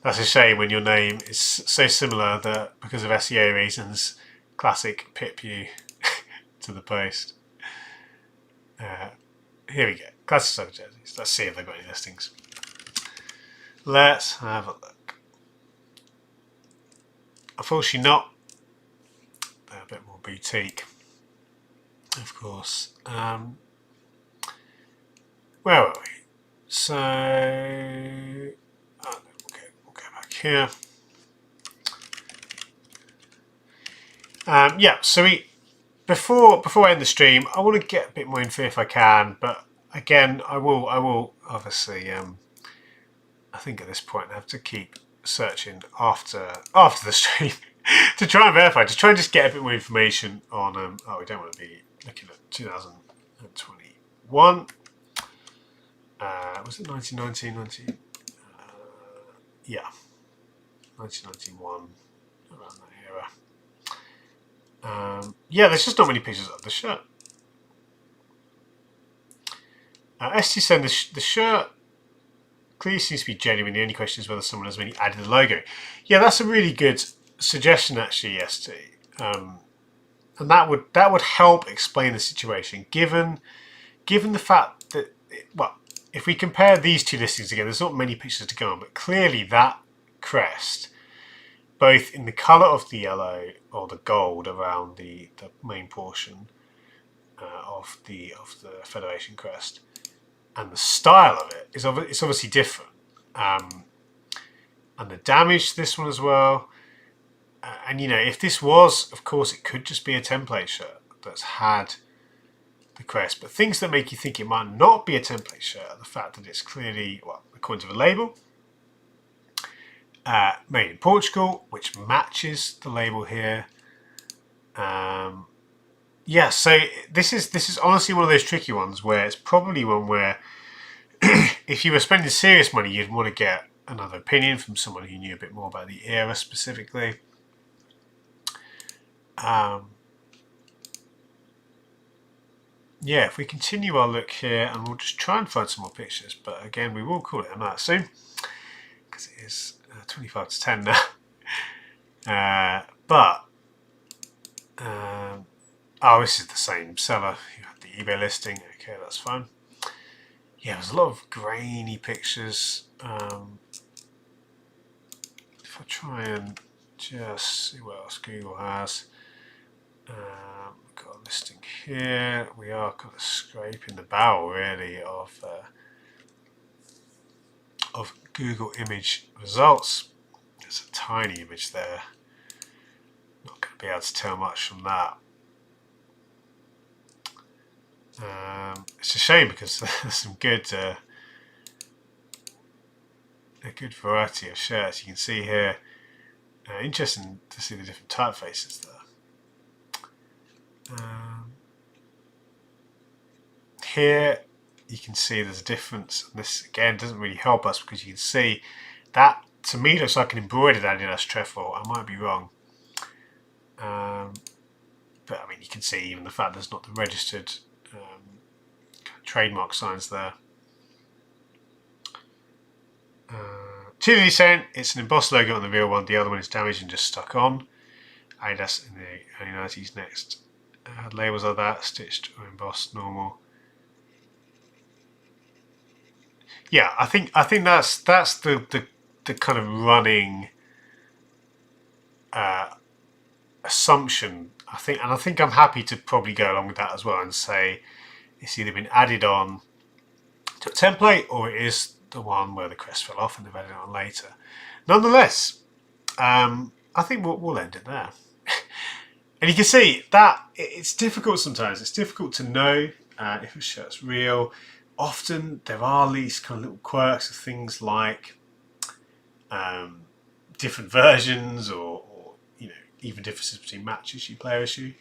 That's a shame when your name is so similar that because of SEO reasons, Classic pip you to the post. Here we go. Classic soccer jerseys. Let's see if they've got any listings. Let's have a look. Unfortunately not. They're a bit more boutique, of course. Where were we? So, we'll go back here. Yeah, so before I end the stream, I want to get a bit more info if I can, but again, I will obviously, I think at this point I have to keep searching after the stream to try and verify, to try and just get a bit more information on, oh, we don't want to be looking at 2021. Was it 1990? Yeah, 1991, around that era. Yeah, there's just not many pictures of the shirt. ST saying the shirt clearly seems to be genuine. The only question is whether someone has maybe added the logo. Yeah, that's a really good suggestion, actually, ST. And that would help explain the situation, given the fact that, well, if we compare these two listings together, there's not many pictures to go on, but clearly that crest, both in the colour of the yellow or the gold around the main portion of the Federation crest, and the style of it it's obviously different, and the damage to this one as well. And you know, if this was, of course, it could just be a template shirt that's had the crest, but things that make you think it might not be a template shirt are the fact that it's clearly, well, according to the label, made in Portugal, which matches the label here. yeah, so this is honestly one of those tricky ones where it's probably one where if you were spending serious money, you'd want to get another opinion from someone who knew a bit more about the era specifically. Um, yeah, if we continue our look here, and we'll just try and find some more pictures, but again, we will call it a night soon because it is 25 to 10 now. But oh, this is the same seller who had the eBay listing. Okay, that's fine. Yeah, there's a lot of grainy pictures. If I try and just see what else Google has. We've got a listing here. We are kind of scraping the barrel really of Google image results. There's a tiny image there. Not going to be able to tell much from that. It's a shame because there's some good a good variety of shirts. You can see here. Interesting to see the different typefaces there. Here you can see there's a difference. And this again doesn't really help us because you can see that to me looks like an embroidered Adidas trefoil. I might be wrong. But I mean, you can see even the fact there's not the registered trademark signs there. Chile saying it's an embossed logo on the real one, the other one is damaged and just stuck on. Adidas in the early 90s next. Labels are that, stitched or embossed normal. Yeah, I think that's the kind of running assumption. I think I'm happy to probably go along with that as well and say it's either been added on to a template or it is the one where the crest fell off and they've added it on later. Nonetheless, I think we'll end it there. And you can see that it's difficult sometimes. It's difficult to know if a shirt's real. Often there are these kind of little quirks of things like different versions or you know, even differences between match issue, player issue.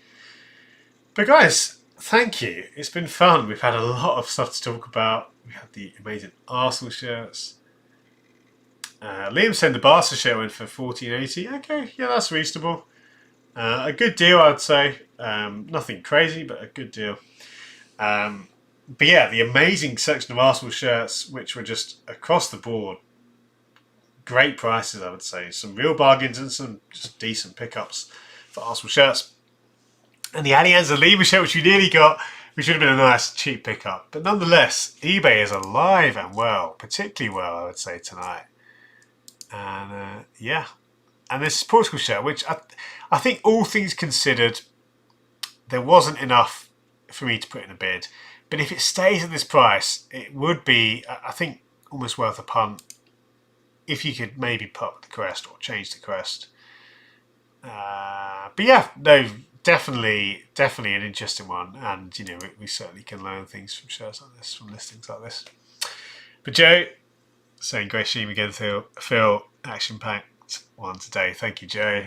But guys, thank you. It's been fun. We've had a lot of stuff to talk about. We had the amazing Arsenal shirts. Liam said the Barca shirt went for $14.80. Okay, yeah, that's reasonable. A good deal, I'd say. Nothing crazy, but a good deal. But yeah, the amazing section of Arsenal shirts, which were just across the board, great prices, I would say. Some real bargains and some just decent pickups for Arsenal shirts. And the Alianza Lima shirt, which we nearly got, which would have been a nice cheap pickup. But nonetheless, eBay is alive and well, particularly well, I would say, tonight. And yeah. And this Portugal shirt, which I think all things considered, there wasn't enough for me to put in a bid. But if it stays at this price, it would be, I think, almost worth a punt if you could maybe put the crest or change the crest. But yeah, no, definitely an interesting one. And, you know, we certainly can learn things from shirts like this, from listings like this. But Joe, saying great stream again, Phil, action-packed one today. Thank you, Joe.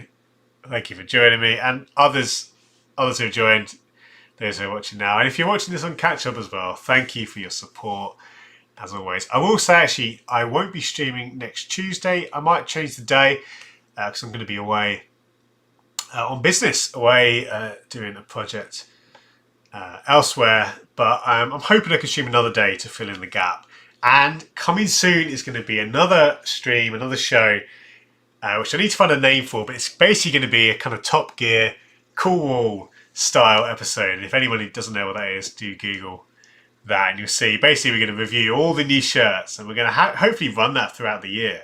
Thank you for joining me. And others who have joined, those who are watching now. And if you're watching this on catch up as well, thank you for your support as always. I will say actually I won't be streaming next Tuesday. I might change the day because I'm going to be away on business, away doing a project elsewhere. But I'm hoping I can stream another day to fill in the gap. And coming soon is going to be another stream, another show, which I need to find a name for, but it's basically going to be a kind of Top Gear, Cool Wall style episode. If anybody doesn't know what that is, do Google that and you'll see. Basically, we're going to review all the new shirts and we're going to hopefully run that throughout the year.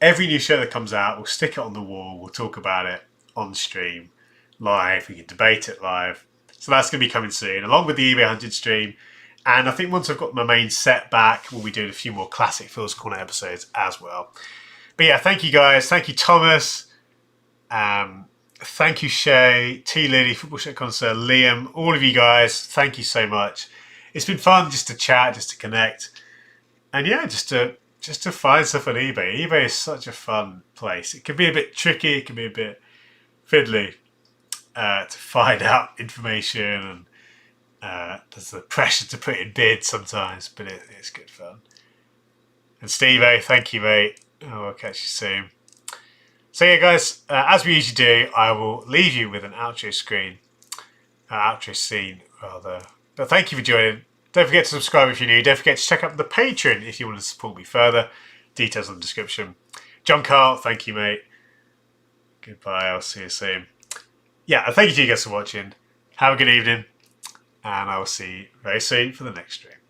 Every new shirt that comes out, we'll stick it on the wall, we'll talk about it on stream, live, we can debate it live. So that's going to be coming soon, along with the eBay 100 stream. And I think once I've got my main set back, we'll be doing a few more classic Phil's Corner episodes as well. But yeah, thank you guys. Thank you, Thomas. Thank you, Shay, T. Lily, Football Shirt Connoisseur, Liam, all of you guys. Thank you so much. It's been fun just to chat, just to connect. And yeah, just to find stuff on eBay. eBay is such a fun place. It can be a bit tricky. It can be a bit fiddly. to find out information, and there's the pressure to put in bids sometimes, but it's good fun. And Steve, thank you, mate. I'll catch you soon. So yeah, guys, as we usually do, I will leave you with an outro scene, rather. But thank you for joining. Don't forget to subscribe if you're new. Don't forget to check out the Patreon if you want to support me further. Details in the description. John Carl, thank you, mate. Goodbye. I'll see you soon. Yeah, and thank you to you guys for watching. Have a good evening, and I will see you very soon for the next stream.